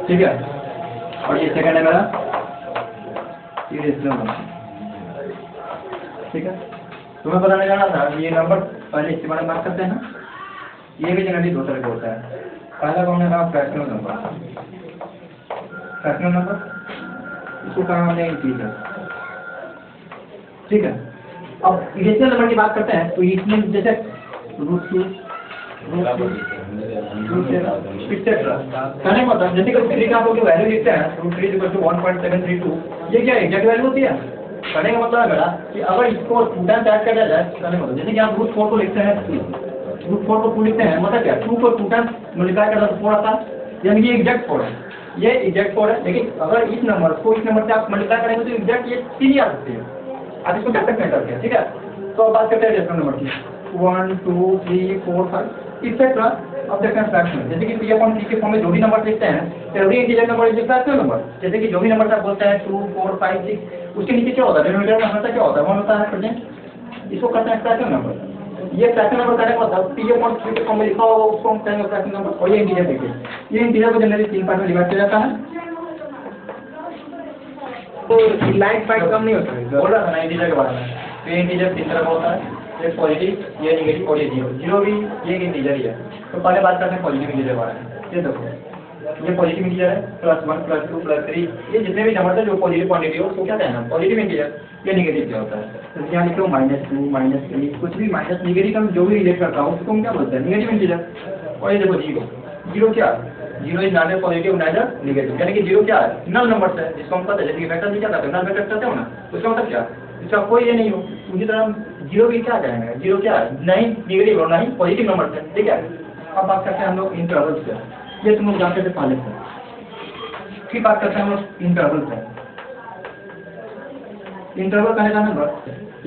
ठीक है। और ये सेकंड है मेरा इरेशनल नंबर, ठीक है। तुम्हें पता नहीं जाना था ये नंबर पहले इसके बारे में बात करते हैं ना, ये भी जनरली दो तरह का होता है। पहला कौन है कहा फ्रैक्शनल नंबर, फ्रैक्शनल नंबर इसको कहा हमने इंटीजर, ठीक है। अब इरेशनल नंबर की बात करते हैं तो इसमें जैसे √2 कहने का मतलब जैसे कि का आप लोग वैल्यू लिखते हैं √3 = 1.732, ये क्या एग्जैक्ट वैल्यू होती है? कहने का मतलब है मेरा कि अगर इसको 2 टाइम्स ऐड कर दिया जाए, कहने का मतलब जैसे कि आप √4 को लिखते हैं, √4 को 2 लिखते हैं, मतलब क्या 2 को 2 टाइम्स मल्टीप्लाई करना तो 4 आता है, यानी कि एग्जैक्ट 4 है, ये एग्जैक्ट 4 है। लेकिन अगर इस नंबर को इस नंबर से आप मल्टीप्लाई करेंगे तो एग्जैक्ट ये 3 ही आ सकती है। आप इसको जब तक नहीं करते, ठीक है। तो अब बात करते हैं रेशनल नंबर की, 1 2 3 4 5 इसेट्रा। अब देखते हैं फ्रैक्शन, जैसे कि P/P के फॉर्म में जो भी नंबर लिखते हैं every integer number is fractional number. जैसे कि जो भी नंबर आप बोलते हैं 2 4 5 6 उसके नीचे क्या होता है, डिनोमिनेटर में हमेशा क्या होता है, 1 होता है प्रेजेंट, इसको कहते हैं फ्रैक्शनल नंबर। ये फ्रैक्शनल नंबर कहने का मतलब P/Q के फॉर्म में लिखा होगा उसको हम कहेंगे फ्रैक्शनल नंबर। और ये इंटीजर देखिए, ये इंटीजर को जनरली 3 पार्ट में डिवाइड किया जाता है, तो लाइट फाइट कम नहीं होता है, बोल रहा था ना इंटीजर के बारे में। तो ये इंटीजर 3 तरह का होता है, एक पॉजिटिव, ये नेगेटिव और ये जीरो। जीरो भी ये एक इंटीजर ही है। तो पहले बात करते हैं पॉजिटिव इंटीजर के बारे में। ये देखो ये पॉजिटिव इंटीजर है, +1 +2 +3, ये जितने भी नंबर है जो पॉजिटिव क्वांटिटी हो उसको क्या कहना है, पॉजिटिव इंटीजर। ये नेगेटिव क्या होता है, तो यहाँ लिखो -2 -3 कुछ भी माइनस नेगेटिव का जो भी रिलेट करता हो उसको हम क्या बोलते हैं, नेगेटिव इंटीजर। और ये देखो जीरो, जीरो क्या है, zero is not positive neither negative, यानी कि जीरो क्या है, नल नंबर है, जिसको हम कहते हैं जैसे कि वेक्टर भी क्या कहते हैं, नल वेक्टर कहते हो ना, उसका मतलब क्या, इसका कोई ये नहीं हो। उसी तरह जीरो भी क्या जाएगा, जीरो क्या है, नहीं नेगेटिव और नहीं पॉजिटिव नंबर है, ठीक है। अब बात करते हैं हम लोग इंटरवल से, ये तुम लोग जानते थे पहले से। फिर बात करते हैं हम लोग इंटरवल से। इंटरवल कहने का नंबर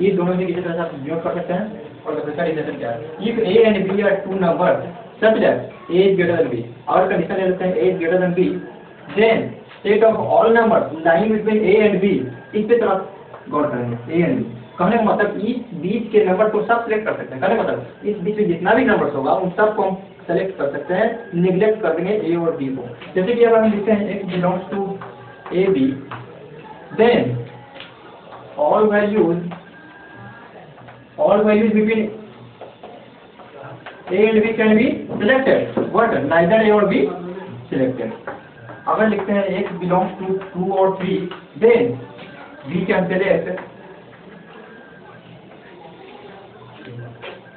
ये दोनों में किसी तरह से आप यूज कर सकते हैं। और दूसरा रिलेशन क्या है, if A and B are 2 numbers such that A is greater than B, और कंडीशन ले लेते हैं A is greater than B, then set of all numbers lying between A and B, इस पे तरफ गौर करेंगे A and B। कहने का मतलब इस बीच के नंबर को सब सेलेक्ट कर सकते हैं, कहने का मतलब इस बीच में जितना भी नंबर होगा उन सबको हम सेलेक्ट कर सकते हैं, निगलेक्ट कर देंगे A और B को। जैसे कि अगर हम लिखते हैं X belongs to AB, then all values between A and B can be selected, but neither A or B selected। अगर लिखते हैं X belongs to 2 और 3, then B can select,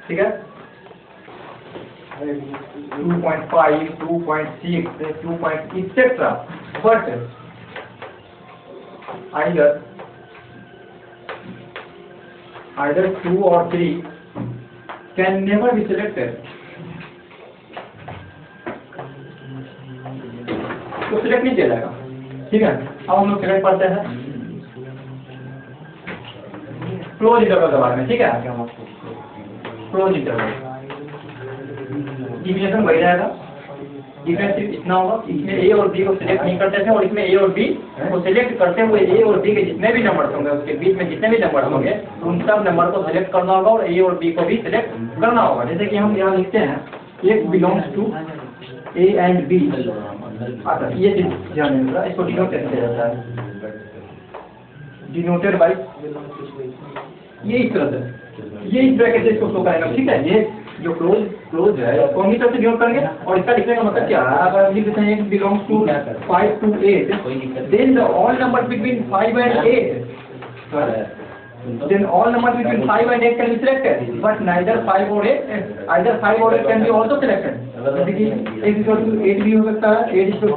ठीक है, 2.5 2.6 2. etc. but either 2 or 3 can never be selected, तो select नहीं किया जाएगा, ठीक है। अब हम लोग सेलेक्ट करते हैं क्लोज इंटरवल के बारे में, ठीक है। क्लोज इंटरवल डिफिनेशन वही रहेगा, डिफरेंस सिर्फ इतना होगा, इसमें A और B को सिलेक्ट नहीं करते थे और इसमें A और B को सिलेक्ट करते हुए A और B के जितने भी नंबर होंगे उसके बीच में जितने भी नंबर होंगे उन सब नंबर को सिलेक्ट करना होगा और A और B को भी सिलेक्ट करना होगा। जैसे कि हम यहाँ लिखते हैं X belongs to A and B, अच्छा ये ध्यान देना, इसको डिनोट कैसे किया जाता है, डिनोटेड बाय ये इस तरह से, ये इस ब्रैकेट से इसको शो करेगा, ठीक है। ये जो क्लोज है तो हम इस तरह से डिनोट करेंगे और इसका लिखने का मतलब क्या है, अगर हम लिख देते हैं X belongs to 5 to 8, then the all numbers between 5 and 8, then all numbers between 5 and 8 can be selected, but neither 5 or 8, either 5 or 8 can be also selected। जैसे कि X equal to 8 भी हो सकता है, 8 equal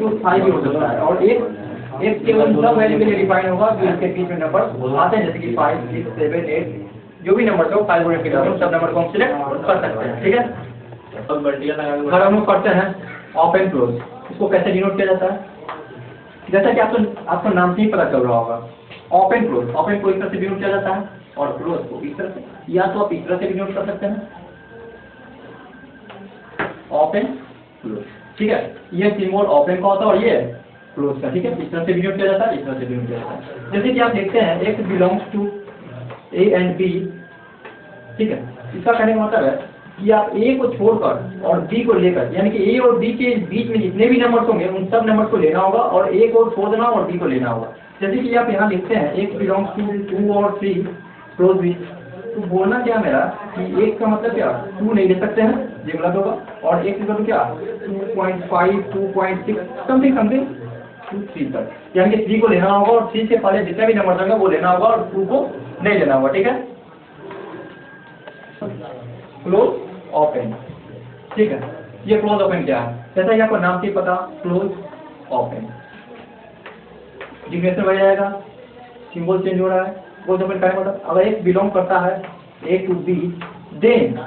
to 5 भी हो सकता है, और एक केवल सब वैल्यू के लिए डिफाइन होगा जो इसके बीच में नंबर आते हैं, जैसे कि 5 6 7 8 जो भी नंबर हो 5 और 8 के लिए सब नंबर को हम सिलेक्ट कर सकते हैं, ठीक है। अगर हम लोग करते हैं ओपन क्लोज, इसको कैसे डिनोट किया जाता है, जैसा कि आपको नाम से ही पता चल रहा होगा, ओपन क्लोज इस तरह से डिनोट किया जाता है और क्लोज को इस तरह से, या तो आप इस तरह से डिनोट कर सकते हैं ओपन क्लोज, ठीक है। ये सिंबल ओपन का होता है और ये क्लोज का, ठीक है। इस तरह से डिनोट किया जाता है, इस तरह से डिनोट किया जाता है। जैसे कि आप देखते हैं X belongs to A and B, ठीक है। इसका कहने का मतलब है कि आप ए को छोड़कर और बी को लेकर, यानी कि ए और बी के बीच में जितने भी नंबर्स होंगे उन सब नंबर्स को लेना होगा और ए को छोड़ देना और बी को लेना होगा। जैसे कि आप यहाँ लिखते हैं x बिलोंग्स टू 2 और 3 क्लोज विथ, तो बोलना क्या मेरा कि एक का मतलब क्या 2 नहीं ले सकते हैं, ये गलत होगा, और एक मतलब क्या 2.5 2.6 समथिंग समथिंग 2 3 तक, यानी कि 3 को लेना होगा और 3 से पहले जितने भी नंबर होंगे वो लेना होगा और 2 को नहीं लेना होगा। ठीक है, क्लोज ओपन। ठीक है, ये क्लोज ओपन क्या है, जैसा कि आपको नाम से पता क्लोज ओपन, डिफिनेशन बढ़ जाएगा, सिंबल चेंज हो रहा है। क्लोज ओपन का मतलब अगर एक बिलोंग करता है ए टू बी, देन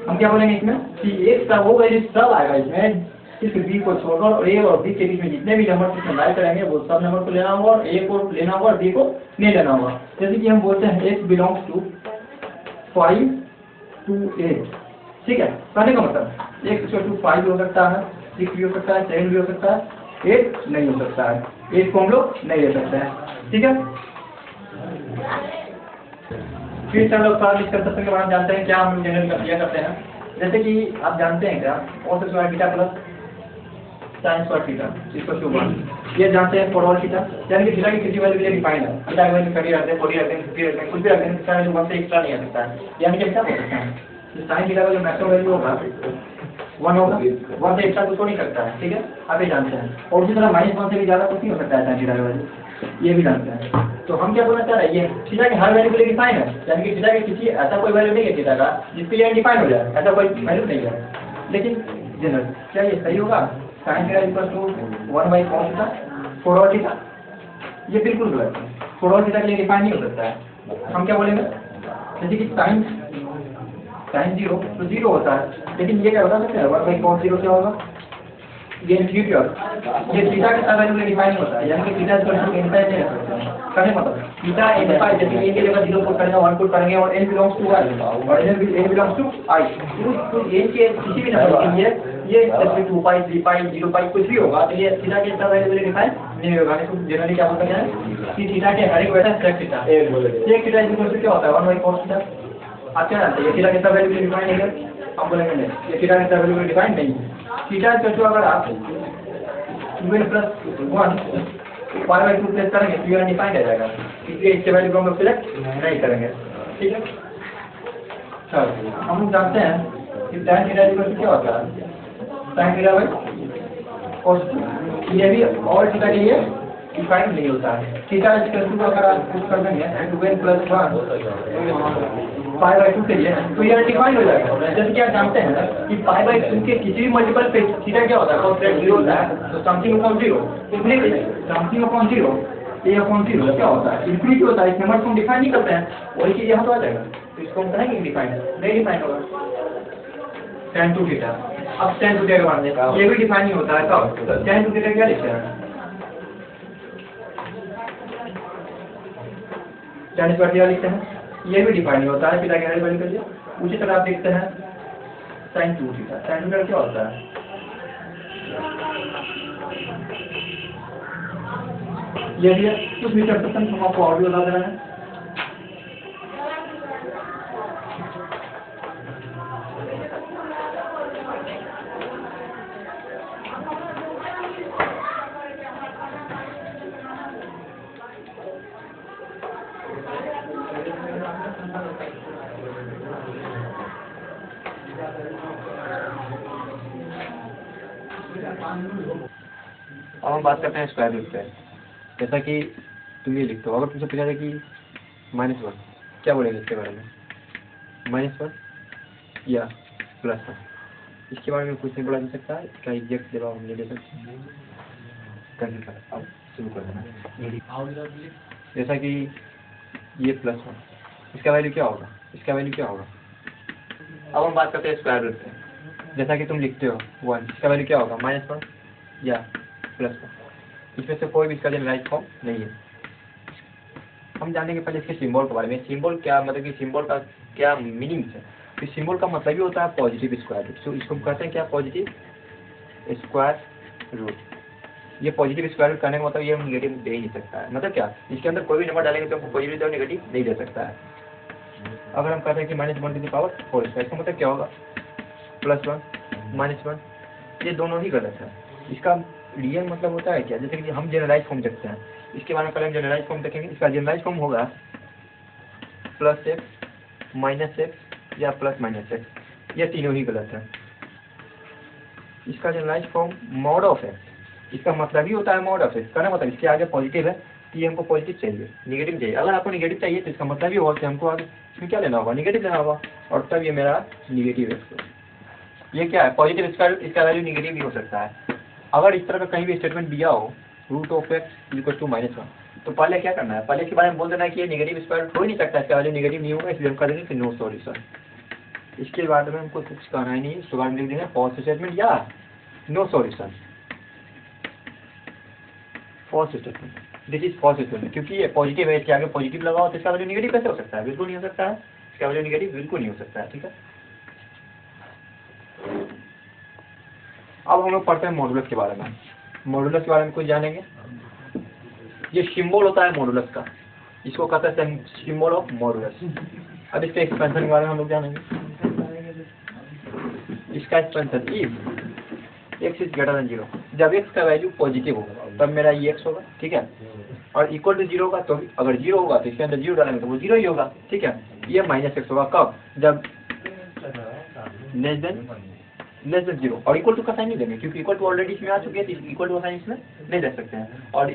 हम क्या बोलेंगे इसमें कि एक का वो वैल्यू सब आएगा इसमें, सिर्फ बी को छोड़कर, और ए और बी के बीच में जितने भी नंबर इसमें लाइक करेंगे वो सब नंबर को लेना होगा और ए को लेना होगा और बी को नहीं लेना होगा। जैसे कि हम बोलते हैं एक्स बिलोंग्स टू 5 to 8। ठीक है, कहने का मतलब एक्स टू 5 भी हो सकता है, 6 भी हो सकता है, 7 भी हो सकता है, 8 नहीं हो सकता है, 8 को हम लोग नहीं ले सकते हैं। ठीक है, फिर से हम लोग थोड़ा डिस्कशन के बारे में जानते हैं क्या हम जनरल किया करते हैं। जैसे कि आप जानते हैं क्या और square theta plus sine square theta इसको क्यों ये जानते हैं फॉर ऑल थीटा, यानी कि थीटा की किसी वैल्यू के लिए डिफाइन है, थीटा की वैल्यू 30 रखते हैं, 40 रखते हैं, 50 रखते हैं, कुछ भी रखते हैं, इसका वैल्यू 1 से एक्स्ट्रा नहीं आ सकता है, यानी कि क्या हो सकता है साइन थीटा का जो मैक्सिमम वैल्यू होगा 1 होगा, 1 से एक्स्ट्रा कुछ हो नहीं सकता है। ठीक है, आप ये जानते हैं, और उसी तरह -1 से भी ज़्यादा कुछ नहीं हो सकता है साइन थीटा का वैल्यू, ये भी जानते हैं। तो हम क्या बोलना चाह रहे हैं, ये थीटा के हर वैल्यू के लिए डिफाइन है, यानी कि थीटा के किसी ऐसा कोई वैल्यू नहीं है थीटा का जिसके लिए डिफाइन हो जाए, ऐसा कोई वैल्यू नहीं है। लेकिन जनरल क्या ये सही होगा sine theta equal to 1/cos theta for all theta, ये बिल्कुल गलत है, फॉर ऑल थीटा के लिए डिफाइन नहीं हो सकता है। हम क्या बोलेंगे जैसे कि साइन 0 तो 0 होता है, लेकिन ये क्या बता सकते हैं 1/cos 0 क्या होगा, ये फ्यूचर ये थीटा के साथ वैल्यू डिफाइन होता है, यानी कि theta equal to n by n करने मतलब थीटा n बाय जैसे a की जगह 0 पुट करेंगे 1 पुट करेंगे और n बिलोंग्स टू i और n बिलोंग्स टू i, तो n के किसी भी नंबर के लिए ये जैसे 2 पाई 3 पाई 0 पाई कुछ भी होगा तो ये थीटा के साथ वैल्यू डिफाइन नहीं होगा। तो जनरली क्या बोलते हैं कि थीटा के हर एक वैल्यू सेक थीटा एक थीटा इक्वल टू क्या होता है 1/cos थीटा। आप क्या जानते हैं ये थीटा के साथ वैल्यू डिफाइन नहीं है, हम बोलेंगे नहीं ये थीटा के साथ वैल्यू डिफाइन नहीं है। थीटा इक्वल अगर आप 2n + 1 5/2 प्लेस करेंगे तो ये डिफाइंड आ जाएगा, इसलिए इसके वैल्यू को हम लोग सिलेक्ट नहीं करेंगे। ठीक है, चलो हम लोग जानते हैं कि tan थीटा इक्वल क्या होता है tan थीटा बाय cos, ये भी और थीटा के लिए डिफाइंड नहीं होता है। थीटा इक्वल टू अगर आप पुट कर देंगे 2n + 1 π/2 के लिए तो ये डिफाइन हो जाएगा। जैसे कि आप जानते हैं कि π/2 के किसी भी मल्टीपल पे थीटा क्या होता है cos 0 होता है, तो something upon 0 something upon 0 a/0 क्या होता है इन्फिनिटी होता है, इस नंबर को हम डिफाइन नहीं करते हैं, वही चीज यहाँ तो आ जाएगा, तो इसको हम कहेंगे डिफाइन नहीं डिफाइन होगा tan 2 थीटा। अब tan 2 थीटा मान लें ये भी डिफाइन नहीं होता है, तब tan 2 थीटा क्या लिखते हैं tan स्क्वायर थीटा लिखते हैं, ये भी डिफाइन नहीं होता है थीटा के हर वैल्यू के लिए। उसी तरह आप देखते हैं sin 2 थीटा, sin 2 थीटा क्या होता है ये भी कुछ भी कर सकते हैं, हम आपको और भी बता दे रहे हैं। अब हम बात करते हैं स्क्वायर रूट पे। जैसा कि तुम ये लिखते हो, अगर तुमसे पूछा जाए कि -1 क्या बोलेंगे इसके बारे में, -1 या +1, इसके बारे में कुछ नहीं बोला जा सकता है, इसका एग्जैक्ट जवाब हम नहीं दे सकते। अब शुरू कर देना। जैसा कि ये +1 इसका वैल्यू क्या होगा, इसका वैल्यू क्या होगा। अब हम बात करते हैं स्क्वायर रूट पे। जैसा कि तुम लिखते हो 1 इसका वैल्यू क्या होगा -1 या +1, इसमें से कोई भी इसका राइट फॉर्म नहीं है। हम जानेंगे पहले इसके सिंबल के बारे में। सिंबल क्या मतलब कि सिंबल का क्या मीनिंग है, तो सिंबल का मतलब ही होता है पॉजिटिव स्क्वायर रूट। तो इसको कहते हैं क्या पॉजिटिव स्क्वायर रूट। ये पॉजिटिव स्क्वायर रूट करने का मतलब ये हम नेगेटिव दे ही नहीं सकता है, मतलब क्या इसके अंदर कोई भी नंबर डालेंगे तो हमको पॉजिटिव और नेगेटिव नहीं दे सकता है। अगर हम कहते हैं कि -1 to the power 4 इसका मतलब क्या होगा +1 -1, ये दोनों ही गलत है। इसका रियल मतलब होता है क्या, जैसे कि हम जनरलाइज फॉर्म देखते हैं, इसके बारे में पहले हम जनरलाइज फॉर्म देखेंगे। इसका जनरलाइज फॉर्म होगा +x -x या +-x, ये तीनों ही गलत है। इसका generalize form mod of x, इसका मतलब ही होता है मॉड ऑफ x, कहना मतलब इसके आगे पॉजिटिव है कि ये हमको पॉजिटिव चाहिए, निगेटिव चाहिए। अगर आपको निगेटिव चाहिए तो इसका मतलब ही होगा कि हमको आगे इसमें क्या लेना होगा, निगेटिव लेना होगा, और तब ये मेरा निगेटिव x। ये क्या है, पॉजिटिव, इसका वैल्यू निगेटिव भी हो सकता है। अगर इस तरह का कहीं भी स्टेटमेंट दिया हो √(x) = -1, तो पहले क्या करना है, पहले इसके बारे में बोल देना है कि ये निगेटिव स्क्वायर रूट हो ही नहीं सकता, इसका वैल्यू निगेटिव नहीं होगा, इसलिए हम कर देंगे फिर नो सॉल्यूशन। इसके बाद में हमको कुछ कहना ही नहीं, इसके बाद में लिख देंगे फॉल्स स्टेटमेंट या no solution, false statement, this is false statement, क्योंकि ये पॉजिटिव है, इसके आगे पॉजिटिव लगाओ तो इसका वैल्यू निगेटिव कैसे हो सकता है, बिल्कुल नहीं हो सकता है, इसका वैल्यू निगेटिव बिल्कुल नहीं हो सकता है। ठीक है, अब हम लोग पढ़ते हैं मॉडुलस के बारे में। मॉडुलस के बारे में कुछ जानेंगे। ये सिंबल होता है मॉडुलस का, इसको कहते हैं सिंबल ऑफ मॉडुलस। अब इसके एक्सपेंशन के बारे में हम लोग जानेंगे। इसका expansion if x is greater than 0, जब x का वैल्यू पॉजिटिव होगा तब मेरा ये x होगा, ठीक है, और इक्वल टू 0 होगा, तो अगर 0 होगा तो इसके अंदर 0 डालेंगे तो वो 0 ही होगा, ठीक है। ये -x होगा कब, जब लेस देन 0, और इक्वल टू का साइन नहीं देंगे क्योंकि इक्वल टू ऑलरेडी इसमें आ चुके हैं, तो इक्वल टू का साइन इसमें नहीं दे सकते हैं, और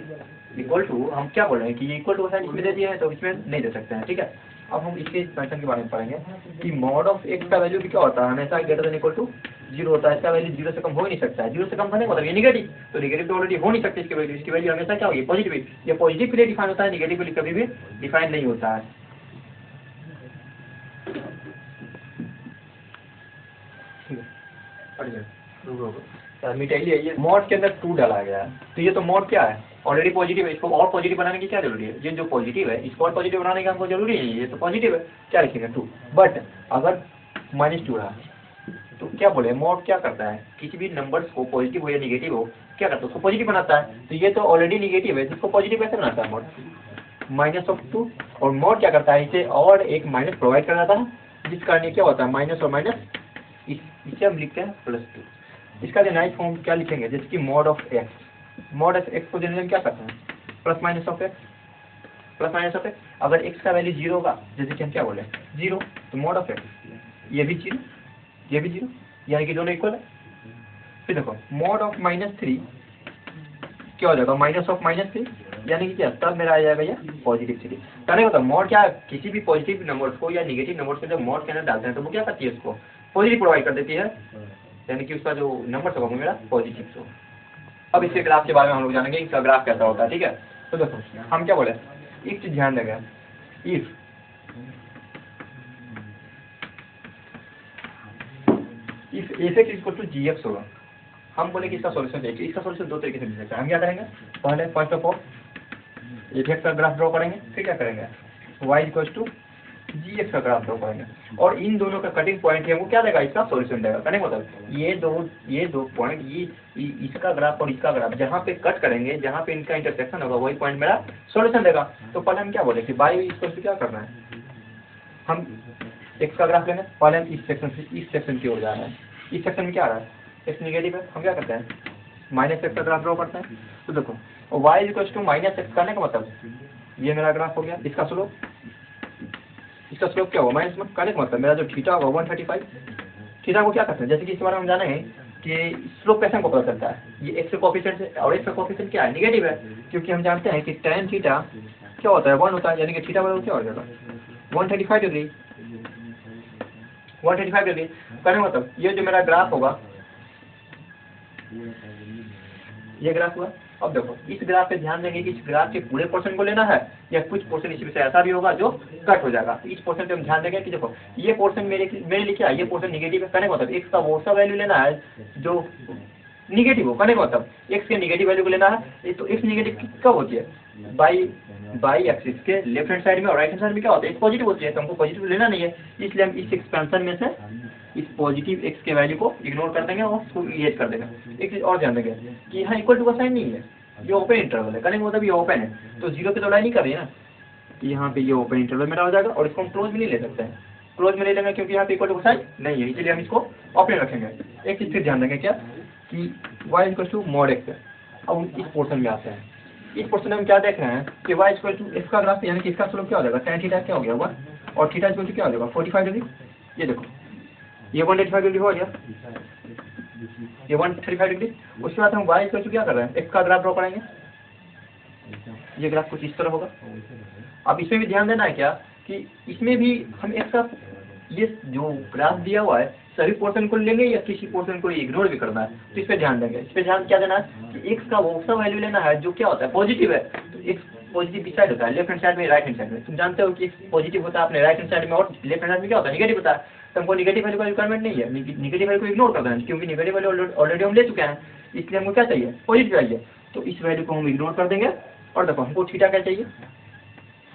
इक्वल टू हम क्या बोल रहे हैं कि ये इक्वल टू का साइन इसमें दे दिए हैं तो इसमें नहीं दे सकते हैं, ठीक है। अब हम इसके एक्सपेंशन के बारे में पढ़ेंगे कि मॉड ऑफ x का वैल्यू भी क्या होता है, हमेशा ग्रेटर देन इक्वल टू 0 होता है, इसका वैल्यू 0 से कम हो ही नहीं सकता है, 0 से कम होने का मतलब ये निगेटिव, तो निगेटिव तो ऑलरेडी हो नहीं सकती इसकी वैल्यू, इसकी वैल्यू हमेशा क्या होगी, पॉजिटिव। ये पॉजिटिव के लिए डिफाइन होता है, निगेटिव के लिए कभी भी डिफाइन नहीं होता है। ये मॉड के अंदर 2 डाला गया है, तो ये तो मॉड क्या है, ऑलरेडी पॉजिटिव है, इसको और पॉजिटिव बनाने की क्या जरूरी है, ये जो पॉजिटिव है इसको और पॉजिटिव बनाने की हमको जरूरी नहीं है, ये तो पॉजिटिव है, क्या लिखेंगे 2। बट अगर -2 रहा तो क्या बोले, मॉड क्या करता है, किसी भी नंबर्स को पॉजिटिव हो या निगेटिव हो क्या करता है, उसको पॉजिटिव बनाता है, तो ये तो ऑलरेडी निगेटिव है, जिसको पॉजिटिव कैसे बनाता है मॉड, -2, और मॉड क्या करता है, इसे और एक माइनस प्रोवाइड कर देता है, जिस कारण क्या होता है माइनस और माइनस, इसे हम लिखते हैं +2। इसका जनरलाइज फॉर्म क्या लिखेंगे, जैसे कि mod of x, mod of x को जनरलाइज क्या करते हैं, +-ऑफ x, अगर x का वैल्यू 0 होगा, जैसे कि हम क्या बोले 0, तो मॉड ऑफ x, ये भी 0, ये भी 0, यानी कि दोनों इक्वल है। फिर देखो मॉड ऑफ -3 क्या हो जाएगा, -3, यानी कि क्या, तब मेरा आ जाएगा ये +3। कहने का मॉड क्या है, किसी भी पॉजिटिव नंबर्स को या निगेटिव नंबर्स को जब मॉड के अंदर डालते हैं तो वो क्या करती है, उसको पॉजिटिव प्रोवाइड कर देती है, यानी कि उसका जो नंबर होगा वो मेरा पॉजिटिव हो। अब इसके ग्राफ के बारे में हम लोग जानेंगे, इसका ग्राफ कैसा होता है, ठीक है। तो देखो हम क्या बोले, एक चीज ध्यान देंगे, इफ f(x) = gx होगा, हम बोले कि इसका सॉल्यूशन चाहिए, इसका सॉल्यूशन 2 तरीके से मिल सकता है। हम क्या करेंगे, पहले फर्स्ट ऑफ ऑल f(x) का ग्राफ ड्रॉ करेंगे, फिर क्या करेंगे y = gx का ग्राफ ड्रॉ करेंगे, और इन दोनों का कटिंग पॉइंट है वो क्या देगा, इसका सॉल्यूशन देगा। कहने का मतलब ये दो पॉइंट, ये इसका ग्राफ और इसका ग्राफ जहाँ पे कट करेंगे, जहाँ पे इनका इंटरसेक्शन होगा वही पॉइंट मेरा सॉल्यूशन देगा। तो पहले हम क्या बोले कि y क्या करना है, हम x का ग्राफ लेंगे, पहले हम इस सेक्शन की ओर जा रहे हैं, इस सेक्शन में क्या आ रहा है, x निगेटिव है, हम क्या करते हैं -x का ग्राफ ड्रॉ करते हैं। तो देखो y = -x करने का मतलब ये मेरा ग्राफ हो गया, इसका स्लोप क्या होगा -1, करने का मतलब मेरा जो थीटा होगा 135। थीटा को क्या करते हैं, जैसे कि इस बारे में हम जानेंगे कि स्लोप कैसे हमको पता चलता है, ये x का कोएफिशिएंट है, और x का कोएफिशिएंट क्या है, निगेटिव है, क्योंकि हम जानते हैं कि tan थीटा क्या होता है 1 होता है, यानी कि थीटा बराबर क्या हो जाएगा 135 डिग्री। करने का मतलब ये जो मेरा ग्राफ होगा, ये ग्राफ हुआ। अब देखो इस ग्राफ पे ध्यान देंगे कि इस ग्राफ के पूरे पोर्शन को लेना है या कुछ पोर्शन इसमें से ऐसा भी होगा जो कट हो जाएगा, तो इस पोर्शन पे हम ध्यान देंगे कि देखो ये पोर्शन मेरे लिए क्या है, ये पोर्शन निगेटिव है, करने का मतलब x का वो सा वैल्यू लेना है जो निगेटिव हो, करने का मतलब x के निगेटिव वैल्यू को लेना है। तो x निगेटिव कब होती है, बाई एक्सिस के लेफ्ट हैंड साइड में और राइट हैंड साइड में क्या होता है, x पॉजिटिव होती है, तो हमको पॉजिटिव लेना नहीं है, इसलिए हम इस एक्सपेंशन में से इस पॉजिटिव x के वैल्यू को इग्नोर कर देंगे और उसको इरेज कर देंगे। एक चीज और ध्यान देंगे कि यहाँ इक्वल टू का साइन नहीं है, ये ओपन इंटरवल है, करने का मतलब ये ओपन है, तो 0 पे तो अप्लाई नहीं कर रही है ना, यहाँ पे ये ओपन इंटरवल मेरा हो जाएगा, और इसको हम क्लोज भी नहीं ले सकते हैं, क्लोज में नहीं लेंगे क्योंकि यहाँ पे इक्वल टू साइन नहीं है, इसलिए हम इसको ओपन रखेंगे। एक चीज फिर ध्यान देंगे क्या कि y equal to mod x है। अब हम इस पोर्शन में आते हैं। इस पोर्शन में हम क्या देख रहे हैं कि y इक्वल टू x का ग्राफ यानी कि इसका स्लोप क्या हो जाएगा, tan थीटा क्या हो गया होगा, और थीटा इक्वल टू क्या हो जाएगा 45 डिग्री। ये देखो ये 185 डिग्री हो गया, ये 135 डिग्री। उसके बाद हम y इक्वल टू क्या कर रहे हैं, x का ग्राफ ड्रॉ करेंगे। ये ग्राफ कुछ इस तरह होगा। अब इसमें भी ध्यान देना है क्या कि इसमें भी हम x का ये जो ग्राफ दिया हुआ है सभी पोर्शन को लेंगे या किसी पोर्शन को इग्नोर भी करना है, तो इस पे ध्यान देंगे। इस पे ध्यान क्या देना है कि x का वो सा वैल्यू लेना है जो क्या होता है पॉजिटिव है, तो x पॉजिटिव किस साइड होता है, लेफ्ट हैंड साइड में राइट हैंड साइड में। तुम जानते हो कि x पॉजिटिव होता है अपने राइट हैंड साइड में और लेफ्ट हैंड साइड में क्या होता है निगेटिव होता है। तो हमको निगेटिव वैल्यू का रिक्वायरमेंट नहीं है, निगेटिव वैल्यू को इग्नोर कर देना है क्योंकि निगेटिव वैल्यू ऑलरेडी हम ले चुके हैं, इसलिए हमको क्या चाहिए पॉजिटिव चाहिए। तो इस वैल्यू को हम इग्नोर कर देंगे और देखो हमको थीटा क्या चाहिए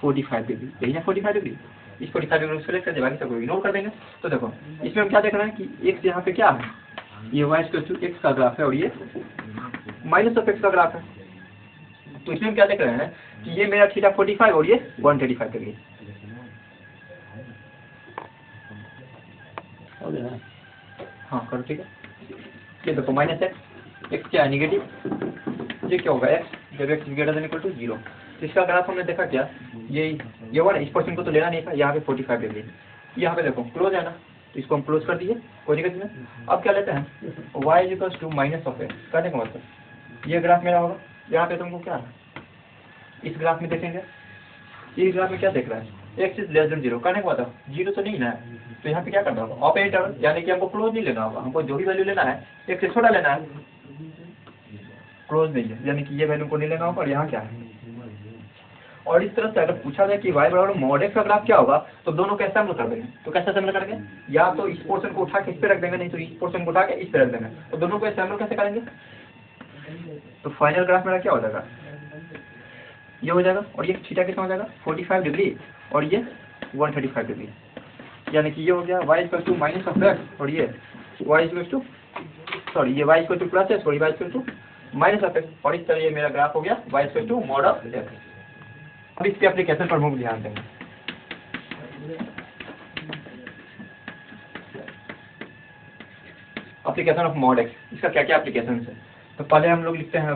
45 डिग्री, यही है 45 डिग्री। इस 45 डिग्री को सेलेक्ट कर दे, बाकी सबको इग्नोर कर देंगे। तो देखो इसमें हम क्या देख रहे हैं कि x यहाँ पे क्या है, ये y इक्वल टू x का ग्राफ है और ये माइनस ऑफ x का ग्राफ है। तो इसमें हम क्या देख रहे हैं कि ये मेरा थीटा 45 और ये 135 डिग्री। हाँ करो ठीक है। ये देखो माइनस x क्या है निगेटिव, ये क्या होगा x जब x greater than equal to 0। इसका ग्राफ हमने देखा क्या ये वाला इस पोर्शन को तो लेना नहीं था, यहाँ पे 45 डिग्री, यहाँ पे देखो क्लोज है ना, तो इसको हम क्लोज कर दिए कोई दिक्कत नहीं। अब क्या लेते हैं y equals to minus of x, कहने का मतलब ये ग्राफ मेरा होगा। यहाँ पे तुमको क्या है इस ग्राफ में देखेंगे, इस ग्राफ में क्या देख रहा है x इज लेस देन 0, कहने का मतलब 0 तो नहीं ना है, तो यहाँ पे क्या करना होगा ऑपरेटर, यानी कि हमको क्लोज नहीं लेना होगा, हमको जो भी वैल्यू लेना है x से छोटा लेना है, क्लोज नहीं है यानी कि ये वैल्यू को नहीं लेना होगा। और यहाँ क्या है, और इस तरह से अगर पूछा जाए कि y बराबर मॉड x का ग्राफ क्या होगा तो दोनों कैसे असेंबल कर देंगे, तो कैसे असेंबल करेंगे, या तो इस पोर्शन को उठा के इस पे रख देंगे, नहीं तो इस पोर्शन को उठा के इस पे रख देंगे, तो दोनों को असेंबल कैसे करेंगे। तो फाइनल ग्राफ मेरा क्या हो जाएगा, ये हो जाएगा और ये थीटा कितना हो जाएगा 45 डिग्री और ये 135 डिग्री, यानी कि ये हो गया y equal to minus of x और ये y इक्वल टू सॉरी ये y equal to plus x और y equal to minus of x, और इस तरह ये मेरा ग्राफ हो गया y equal to mod of x। अब इसके एप्लीकेशन पर मुझे ध्यान देंगे। एप्लीकेशन ऑफ मॉड एक्स, इसका क्या क्या एप्लीकेशन है। तो पहले हम लोग लिखते हैं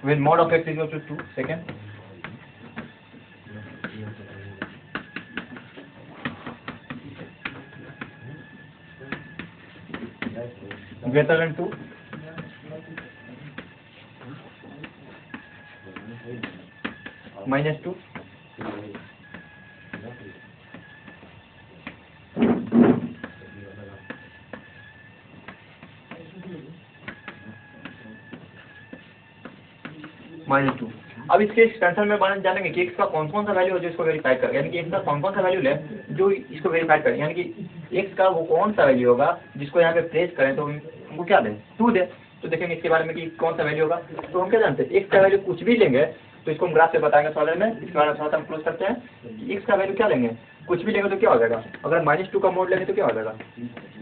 when mod of x equal to 2 second, greater than 2 -2 -2। अब इसके एक्सटेंशन में जानेंगे कि x का कौन सा वैल्यू है जो इसको वेरीफाई करेगा, यानी कि x का कौन सा वैल्यू ले जो इसको वेरीफाई करे, यानी कि x का वो कौन सा वैल्यू होगा जिसको यहाँ पे प्लेस करें तो हमको क्या दे 2 दे। तो देखेंगे इसके बारे में कि कौन सा वैल्यू होगा। तो हम क्या जानते हैं x का वैल्यू कुछ भी लेंगे तो इसको हम ग्राफ से बताएंगे थोड़ा में, इसके बारे में थोड़ा सा हम क्लोज करते हैं कि x का वैल्यू क्या लेंगे, कुछ भी लेंगे तो क्या हो जाएगा, अगर -2 का मोड लेंगे तो क्या हो जाएगा,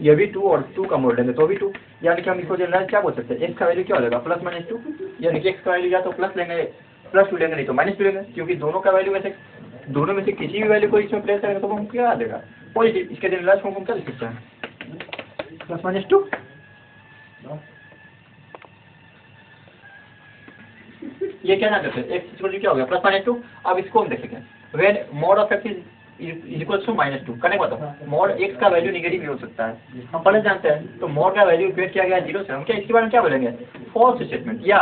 ये भी 2 और 2 का मोड लेंगे तो भी 2, यानी कि हम इसको जनरलाइज क्या बोल सकते हैं x का वैल्यू क्या हो जाएगा +-2, यानी कि x का वैल्यू या तो प्लस लेंगे +2 लेंगे नहीं तो -2 लेंगे, क्योंकि दोनों का वैल्यू वैसे दोनों में से किसी भी वैल्यू को इसमें प्लेस करेंगे तो हम क्या आ जाएगा पॉजिटिव। इसके जनरलाइज फॉर्म हम क्या लिख सकते हैं +-2। ये क्या ना करते हैं x इक्वल टू क्या हो गया +-2। अब इसको हम देखेंगे when mod of x is equal to -2, कहने का मतलब मॉड x का वैल्यू नेगेटिव भी हो सकता है, हम पहले जानते हैं। तो मॉड का वैल्यू इक्वेट किया गया 0 से, हम क्या इसके बारे में क्या बोलेंगे फॉल्स स्टेटमेंट या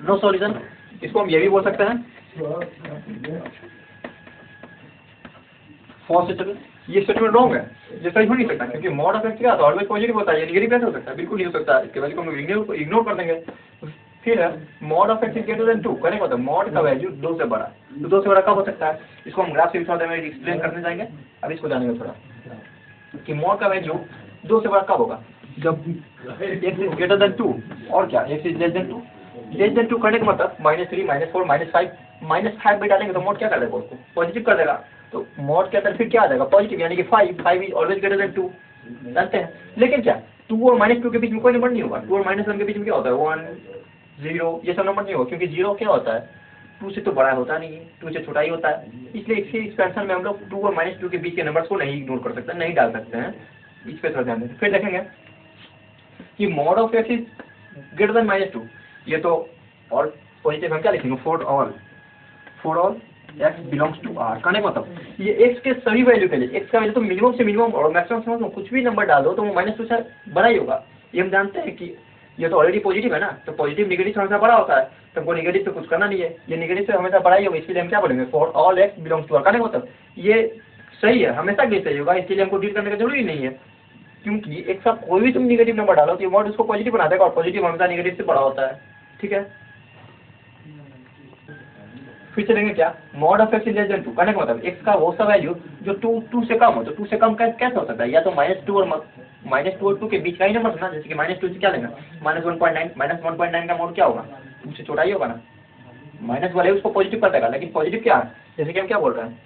नो सॉल्यूशन। इसको हम ये भी बोल सकते हैं फॉल्स स्टेटमेंट, ये स्टेटमेंट रॉन्ग है, ये सही हो नहीं सकता क्योंकि मॉड ऑफ x क्या तो ऑलवेज पॉजिटिव होता है, ये नेगेटिव कैसे हो सकता है, बिल्कुल नहीं हो सकता। इसके वैल्यू को हम इग्नोर कर देंगे। फिर mod of x is greater than 2, कहने का मतलब मॉड का वैल्यू 2 से बड़ा, तो 2 से बड़ा कब हो सकता है, इसको हम ग्राफ से भी थोड़ा देर एक्सप्लेन करने जाएंगे। अब इसको जानेंगे थोड़ा कि मॉड का वैल्यू 2 से बड़ा कब होगा, जब x इज ग्रेटर देन 2 और क्या x is less then 2, less than 2 करने का मतलब -3 -4 -5 भी डालेंगे तो मॉड क्या कर देगा उसको पॉजिटिव कर देगा। तो मॉड के अंदर फिर क्या आ जाएगा पॉजिटिव, यानी कि 5 इज ऑलवेज ग्रेटर देन 2 जानते हैं। लेकिन क्या 2 और -2 के बीच में कोई नंबर नहीं होगा, 2 और -1 के बीच में क्या होता है 1 0, ये सब नंबर नहीं होगा क्योंकि 0 क्या होता है 2 से तो बड़ा होता नहीं है, 2 से छोटा ही होता है, इसलिए इसी एक्सपेंशन में हम लोग 2 और -2 के बीच के नंबर्स को नहीं इग्नोर कर सकते, नहीं डाल सकते हैं, इस पे थोड़ा ध्यान दें। फिर देखेंगे कि mod of x is greater than -2, ये तो और पॉजिटिव हम क्या लिखेंगे, for all x belongs to R। कहने का मतलब ये x के सभी वैल्यू के लिए, x का वैल्यू तो मिनिमम से मिनिमम और मैक्सिमम से मैक्सिमम कुछ भी नंबर डाल दो तो वो -2 से बड़ा ही होगा। ये हम जानते हैं कि ये तो ऑलरेडी पॉजिटिव है ना, तो पॉजिटिव नेगेटिव से हमेशा बड़ा होता है, तो हमको नेगेटिव से कुछ करना नहीं है, ये नेगेटिव से हमेशा बड़ा ही होगा, इसलिए हम क्या बोलेंगे, for all x belongs to R। कहने का मतलब ये सही है, हमेशा के सही होगा, इसलिए हमको डील करने का जरूरी नहीं है, क्योंकि एक साथ कोई भी तुम नेगेटिव नंबर डालो तो ये मॉड उसको पॉजिटिव बना देगा, और पॉजिटिव हमेशा नेगेटिव से बड़ा होता है। ठीक है, फिर चलेंगे क्या, mod of x is less then 2। कहने का मतलब x का वो सा वैल्यू जो 2 से कम हो, तो 2 से कम कैसे हो सकता है, या तो -2 और 2 के बीच का ही नंबर ना, जैसे कि -2 से क्या लेंगे, -1.9 का मॉड क्या होगा, 2 से छोटा ही होगा ना, माइनस वाले उसको पॉजिटिव कर देगा, लेकिन पॉजिटिव क्या है, जैसे कि हम क्या बोल रहे हैं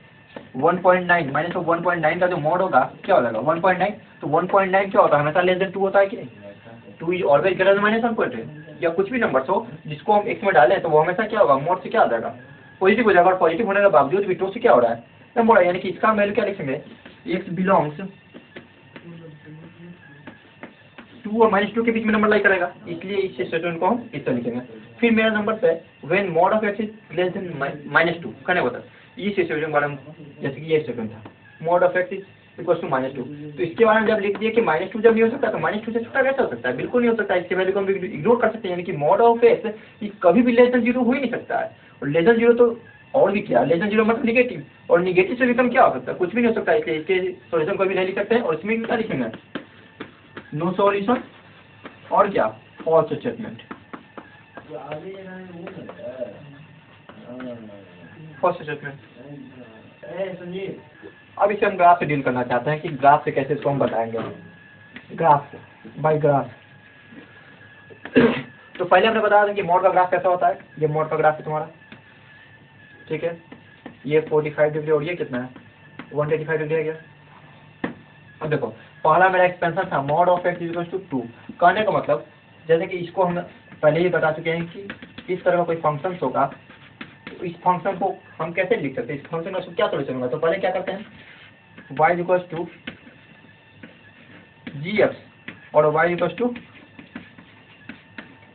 1.9 माइनस ऑफ 1.9 का जो मॉड होगा क्या हो जाएगा 1.9, तो 1.9 क्या होता है, हमेशा लेस देन 2 होता है कि नहीं, 2 इज ऑलवेज ग्रेटर देन -1.8, या कुछ भी नंबर हो जिसको हम x में डालें तो वो हमेशा क्या होगा, मॉड से क्या हो जाएगा, पॉजिटिव हो जाएगा, और पॉजिटिव होने के बावजूद भी 2 से क्या हो रहा है, कम हो रहा है, यानी कि इसका वैल्यू क्या लिखेंगे, x बिलोंग्स 2 और -2 के बीच में नंबर लाई करेगा, इसलिए इस स्टेटमेंट को हम इस तरह लिखेंगे। फिर मेरा नंबर पे when mod of x is less then -2 कहने होता है, इस स्टेटमेंट के बारे में, जैसे कि ये स्टेटमेंट था mod of x is equals to -2, तो इसके बारे में जब लिख दिया कि -2 जब नहीं हो सकता तो -2 से छोटा कैसे हो सकता है, बिल्कुल नहीं हो सकता, इसके वैल्यू को हम इग्नोर कर सकते हैं, यानी कि मॉड ऑफ x ये कभी भी लेस देन 0 हो ही नहीं सकता है, और लेस देन 0 तो और भी क्या, लेस देन 0 मतलब निगेटिव, और निगेटिव से भी कम क्या हो सकता है, कुछ भी नहीं हो सकता, इसलिए इसके सॉल्यूशन को भी नहीं लिख सकते हैं, और इसमें क्या लिखेंगे, नो सॉल्यूशन और क्या, फॉल्स स्टेटमेंट, फॉल्स स्टेटमेंट। अब इसे हम ग्राफ से डील करना चाहते हैं कि ग्राफ से कैसे इसको हम बताएंगे, ग्राफ से, बाय ग्राफ। तो पहले हमने बताया था कि मॉड का ग्राफ कैसा होता है, ये मॉड का ग्राफ है तुम्हारा, ठीक है, ये 45 डिग्री और ये कितना है 185 डिग्री है क्या। अब देखो पहला मेरा एक्सपेंशन था mod of x equal to 2, कहने का मतलब जैसे कि इसको हम पहले ही बता चुके हैं कि इस तरह का कोई फंक्शन होगा, तो इस फंक्शन को हम कैसे लिख सकते हैं, इस फंक्शन का क्या सोल्यूशन होगा, तो पहले क्या करते हैं y इक्वल टू gx और y इक्वल टू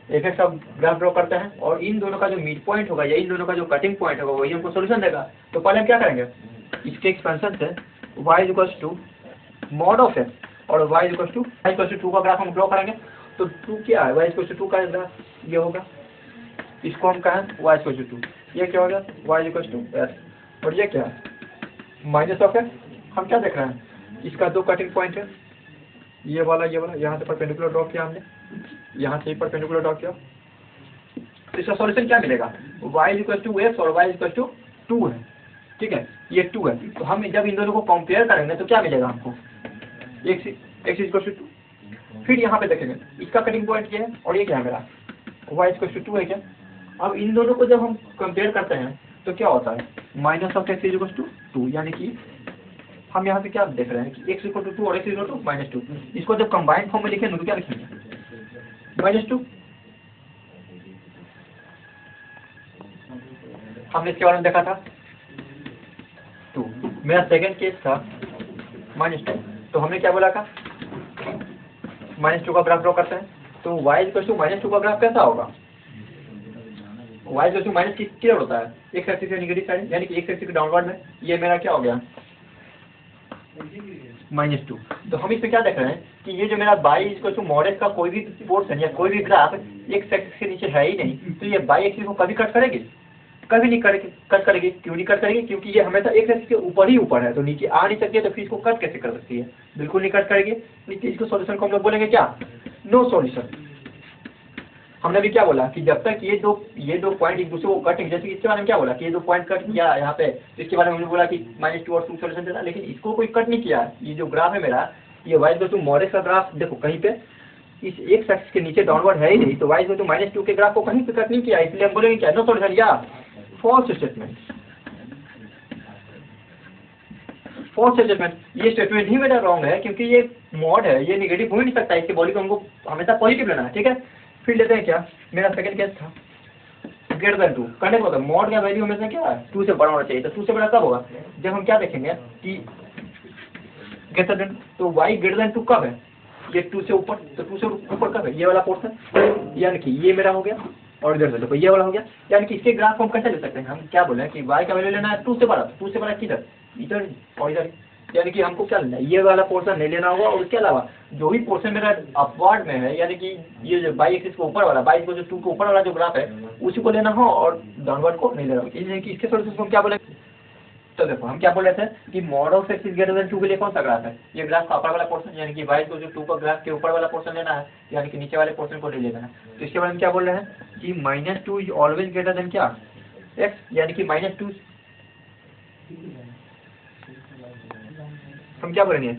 fx का ग्राफ ड्रॉ करते हैं, और इन दोनों का जो मिड पॉइंट होगा या इन दोनों का जो कटिंग पॉइंट होगा वही हमको सोल्यूशन देगा। तो पहले हम क्या करेंगे, इसके एक्सपेंशन से y equal to mod of x और y इक्वल टू 2 का ग्राफ हम ड्रॉ करेंगे, तो 2 क्या है, y इक्वल टू 2 का ग्राफ ये होगा, इसको हम कहें y इक्वल टू 2, ये क्या होगा y इक्वल टू s, और ये क्या है माइनस ऑफ x, हम क्या देख रहे हैं इसका 2 कटिंग पॉइंट है, ये वाला यहाँ से परपेंडिकुलर ड्रॉ किया हमने, यहाँ से परपेंडिकुलर ड्रॉ किया, तो इसका सॉल्यूशन क्या मिलेगा y इक्वल टू x और y इक्वल टू 2 है, ठीक है, ये 2 है, तो हम जब इन दोनों को कंपेयर करेंगे तो क्या मिलेगा हमको x इक्वल टू 2, फिर यहाँ पे देखेंगे इसका कटिंग पॉइंट क्या है और ये क्या है मेरा y इक्वल टू 2 है क्या। अब इन दोनों को जब हम कंपेयर करते हैं तो क्या होता है minus of x equal to 2, यानी कि हम यहाँ पे क्या देख रहे हैं कि x इक्वल टू 2 और x इक्वल टू -2, इसको जब कंबाइंड फॉर्म में लिखेंगे तो क्या लिखेंगे -2। हमने इसके बारे में देखा था 2, मेरा सेकंड केस था -2, तो हमने क्या बोला था -2 का ग्राफ ड्रॉ करते हैं, तो y इक्वल टू -2 का ग्राफ कैसा होगा, y इक्वल टू माइनस किस ओर होता है, x एक्सिस से नेगेटिव साइड, यानी कि x एक्सिस के डाउनवर्ड में, ये मेरा क्या हो गया -2। तो हम इसमें क्या देख रहे हैं कि ये जो मेरा y equal to mod x का कोई भी पोर्शन या कोई भी ग्राफ x एक्सिस के नीचे है ही नहीं, तो ये y एक्सिस को कभी कट करेगी, कभी नहीं कट करेगी, क्यों नहीं कट करेगी, क्योंकि ये हमेशा x एक्सिस के ऊपर ही ऊपर है, तो नीचे आ नहीं सकती है, तो फिर इसको कट कैसे कर सकती है, बिल्कुल नहीं कट करेगी, इसलिए इसको सॉल्यूशन को हम लोग बोलेंगे क्या, नो सॉल्यूशन। हमने भी क्या बोला कि जब तक ये दो पॉइंट एक दूसरे को कटेंगे, जैसे इसके बारे में क्या बोला कि ये 2 पॉइंट कट किया यहाँ पे, तो इसके बारे में हमने बोला कि -2 और 2 सॉल्यूशन देना, लेकिन इसको कोई कट नहीं किया, ये जो ग्राफ है मेरा ये y equal to mod x का ग्राफ देखो कहीं पे इस x एक्सिस के नीचे डाउनवर्ड है ही नहीं, तो y इक्वल टू -2 के ग्राफ को कहीं पे कट नहीं किया, इसलिए हम बोलेंगे क्या नो सॉल्यूशन या फॉल्स स्टेटमेंट। फॉल्स स्टेटमेंट, ये स्टेटमेंट ही मेरा रॉन्ग है, क्योंकि ये मॉड है, ये नेगेटिव हो ही नहीं सकता, इसके वैल्यू को हमको हमेशा पॉजिटिव लेना है, ठीक है। फिर लेते हैं क्या, मेरा सेकंड केस था ग्रेटर देन 2 करने का मतलब मॉड का वैल्यू हमेशा क्या है 2 से बड़ा होना चाहिए। तो 2 से बड़ा कब होगा जब हम क्या देखेंगे कि ग्रेटर देन, तो y ग्रेटर देन 2 कब है ये 2 से ऊपर, तो 2 से ऊपर कब है ये वाला पोर्शन, यानी कि ये मेरा हो गया और इधर से देखो ये वाला हो गया। यानी कि इसके ग्राफ को हम कैसे ले सकते हैं, हम क्या बोले हैं कि y का वैल्यू लेना है 2 से बड़ा, 2 से बड़ा किधर इधर और इधर, यानी कि हमको क्या लेना है ये वाला पोर्शन नहीं लेना होगा, और उसके अलावा जो भी पोर्शन मेरा अपवर्ड में है, यानी कि ये जो बाई एक्सिस के ऊपर वाला, बाई को जो 2 के ऊपर वाला जो ग्राफ है उसी को लेना हो और डाउनवर्ड को नहीं लेना हो। इसलिए कि इसके सोल्यूशन को हम क्या बोले, तो देखो हम क्या बोल रहे थे कि mod of x is greater than 2 के लिए कौन सा ग्राफ है, ये ग्राफ का ऊपर वाला पोर्शन, यानी कि y को जो 2 का ग्राफ के ऊपर वाला पोर्शन लेना है, यानी कि नीचे वाले पोर्शन को नहीं लेना है। तो इसके बारे में क्या बोल रहे हैं कि -2 इज ऑलवेज ग्रेटर देन क्या x, यानी कि -2 हम क्या बोलेंगे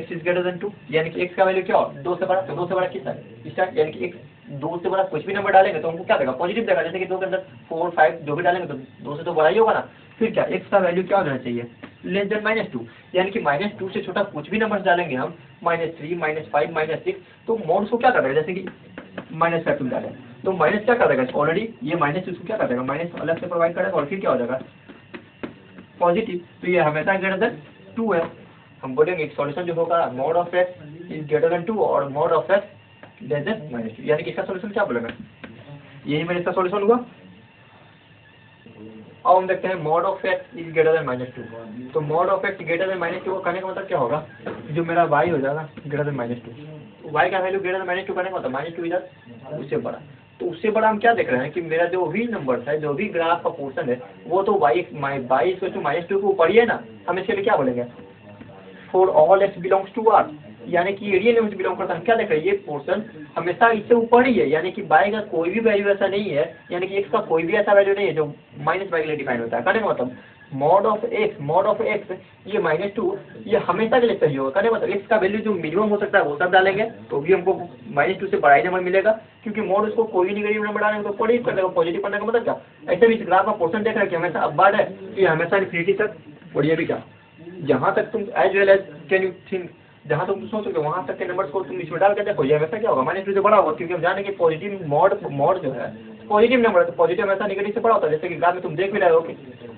x इज ग्रेटर देन 2, यानी कि x का वैल्यू क्या हो 2 से बड़ा, तो 2 से बड़ा कितना है स्टार्ट, यानी कि x 2 से बड़ा कुछ भी नंबर डालेंगे तो हमको क्या देगा पॉजिटिव देगा, जैसे कि 2 के अंदर 4 5 जो भी डालेंगे तो 2 से तो बड़ा ही होगा ना। फिर क्या x का वैल्यू क्या होना चाहिए लेस देन -2, यानी कि -2 से छोटा कुछ भी नंबर डालेंगे हम -3 -5 -6 तो मॉड उसको क्या कर देगा, जैसे कि -5 तुम डालें तो माइनस क्या कर देगा ऑलरेडी ये माइनस उसको क्या कर देगा माइनस अलग से प्रोवाइड करेगा और फिर क्या हो जाएगा पॉजिटिव, तो ये हमेशा ग्रेटर देन 2 है। हम बोलेंगे एक सॉल्यूशन जो होगा mod of x is greater than 2 और mod of x less than -2, यानी कि इसका सॉल्यूशन क्या बोलेगा यही मेरे इसका सॉल्यूशन हुआ। अब हम देखते हैं mod of x is greater than -2, तो mod of x greater than -2 को करने का मतलब क्या होगा जो मेरा y हो जाएगा ग्रेटर देन -2, y का वैल्यू ग्रेटर देन -2 करने का मतलब -2 इधर उससे बड़ा, तो उससे बड़ा हम क्या देख रहे हैं कि मेरा जो भी नंबर है जो भी ग्राफ का पोर्शन है वो तो y -2 के ऊपर ही है ना। हम इसके लिए क्या बोलेंगे for all x belongs to R, यानी कि रियल नंबर से बिलोंग करता है, क्या देख रहे हैं ये पोर्शन हमेशा इससे ऊपर ही है, यानी कि y का कोई भी वैल्यू ऐसा नहीं है, यानी कि x का कोई भी ऐसा वैल्यू नहीं है जो -y के लिए डिफाइन होता है। कहने का मतलब मॉड ऑफ x ये -2 ये हमेशा के लिए सही होगा। कहने का मतलब x का वैल्यू जो मिनिमम हो सकता है वो सब डालेंगे तो भी हमको -2 से बड़ा ही नंबर मिलेगा, क्योंकि मॉड उसको कोई भी निगेटिव नंबर डालेंगे तो पॉजिटिव कर देगा, पॉजिटिव करने का मतलब क्या ऐसे भी इस ग्राफ का पोर्शन देख रहे हैं कि हमेशा अपवर्ड है तो ये हमेशा इन्फिनिटी तक, और ये भी क्या जहाँ तक तुम as well as can you think जहाँ तुम सोच सकते हो वहाँ तक के नंबर्स को तुम इसमें डाल के देखो ये हमेशा क्या होगा -2 से बड़ा होगा, क्योंकि हम जाने कि पॉजिटिव मॉड जो है पॉजिटिव नंबर है तो पॉजिटिव हमेशा नेगेटिव से बड़ा होता है। जैसे कि ग्राफ में तुम देख भी रहे हो कि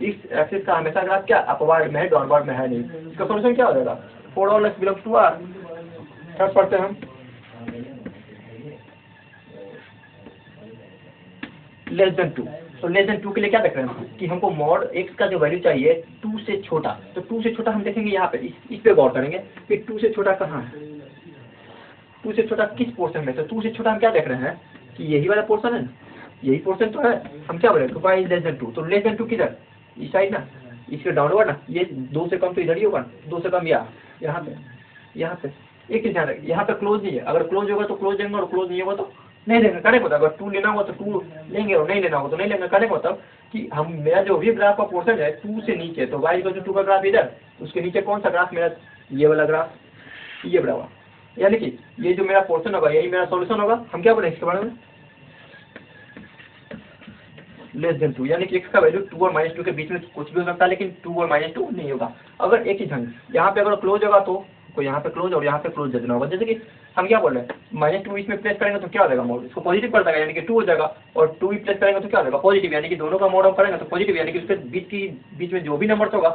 इस एक्सिस का हमेशा ग्राफ क्या अपवर्ड में है डाउनवर्ड में है नहीं, इसका सॉल्यूशन क्या हो जाएगा for all x belongs to R। Third पढ़ते हैं हम लेस देन 2, तो लेस देन 2 के लिए क्या देख रहे हैं कि हमको मॉड x का जो वैल्यू चाहिए 2 से छोटा, तो 2 से छोटा हम देखेंगे यहाँ पे इस पे गौर करेंगे कि 2 से छोटा कहाँ है, 2 से छोटा किस पोर्शन में, तो 2 से छोटा हम क्या देख रहे हैं कि यही वाला पोर्शन है, यही पोर्शन तो है। हम क्या बोले y इज लेस देन 2, तो लेस देन 2 किधर इस साइड ना, इसके डाउनवर्ड ना, ये 2 से कम तो इधर ही होगा, 2 से कम यहाँ पे एक चीज ध्यान रखिए यहाँ पे क्लोज नहीं है, अगर क्लोज होगा तो क्लोज देंगे और क्लोज नहीं होगा तो नहीं देंगे। कहने को अगर 2 लेना होगा तो 2 लेंगे और नहीं लेना होगा तो नहीं लेंगे। कहने को मतलब कि हम मेरा जो भी ग्राफ का पोर्शन है 2 से नीचे, तो y इक्वल टू 2 का ग्राफ इधर, उसके नीचे कौन सा ग्राफ मेरा ये वाला ग्राफ ये बड़ा हुआ, यानी कि ये जो मेरा पोर्शन होगा यही मेरा सॉल्यूशन होगा। हम क्या बोले इसके बारे में लेस देन 2, यानी कि x का वैल्यू 2 और -2 के बीच में कुछ भी हो सकता है लेकिन 2 और -2 नहीं होगा। अगर एक ही ढंग यहाँ पे अगर क्लोज होगा तो यहाँ पे क्लोज और यहाँ पे क्लोज देना होगा। जैसे कि हम क्या बोल रहे हैं -2 इसमें प्लेस करेंगे तो क्या हो जाएगा मोड इसको पॉजिटिव कर देगा, यानी कि 2 हो जाएगा, और 2 भी प्लेस करेंगे तो क्या हो जाएगा पॉजिटिव, यानी कि दोनों का मोड ऑफ करेंगे तो पॉजिटिव, यानी कि उसके बीच में जो भी नंबर होगा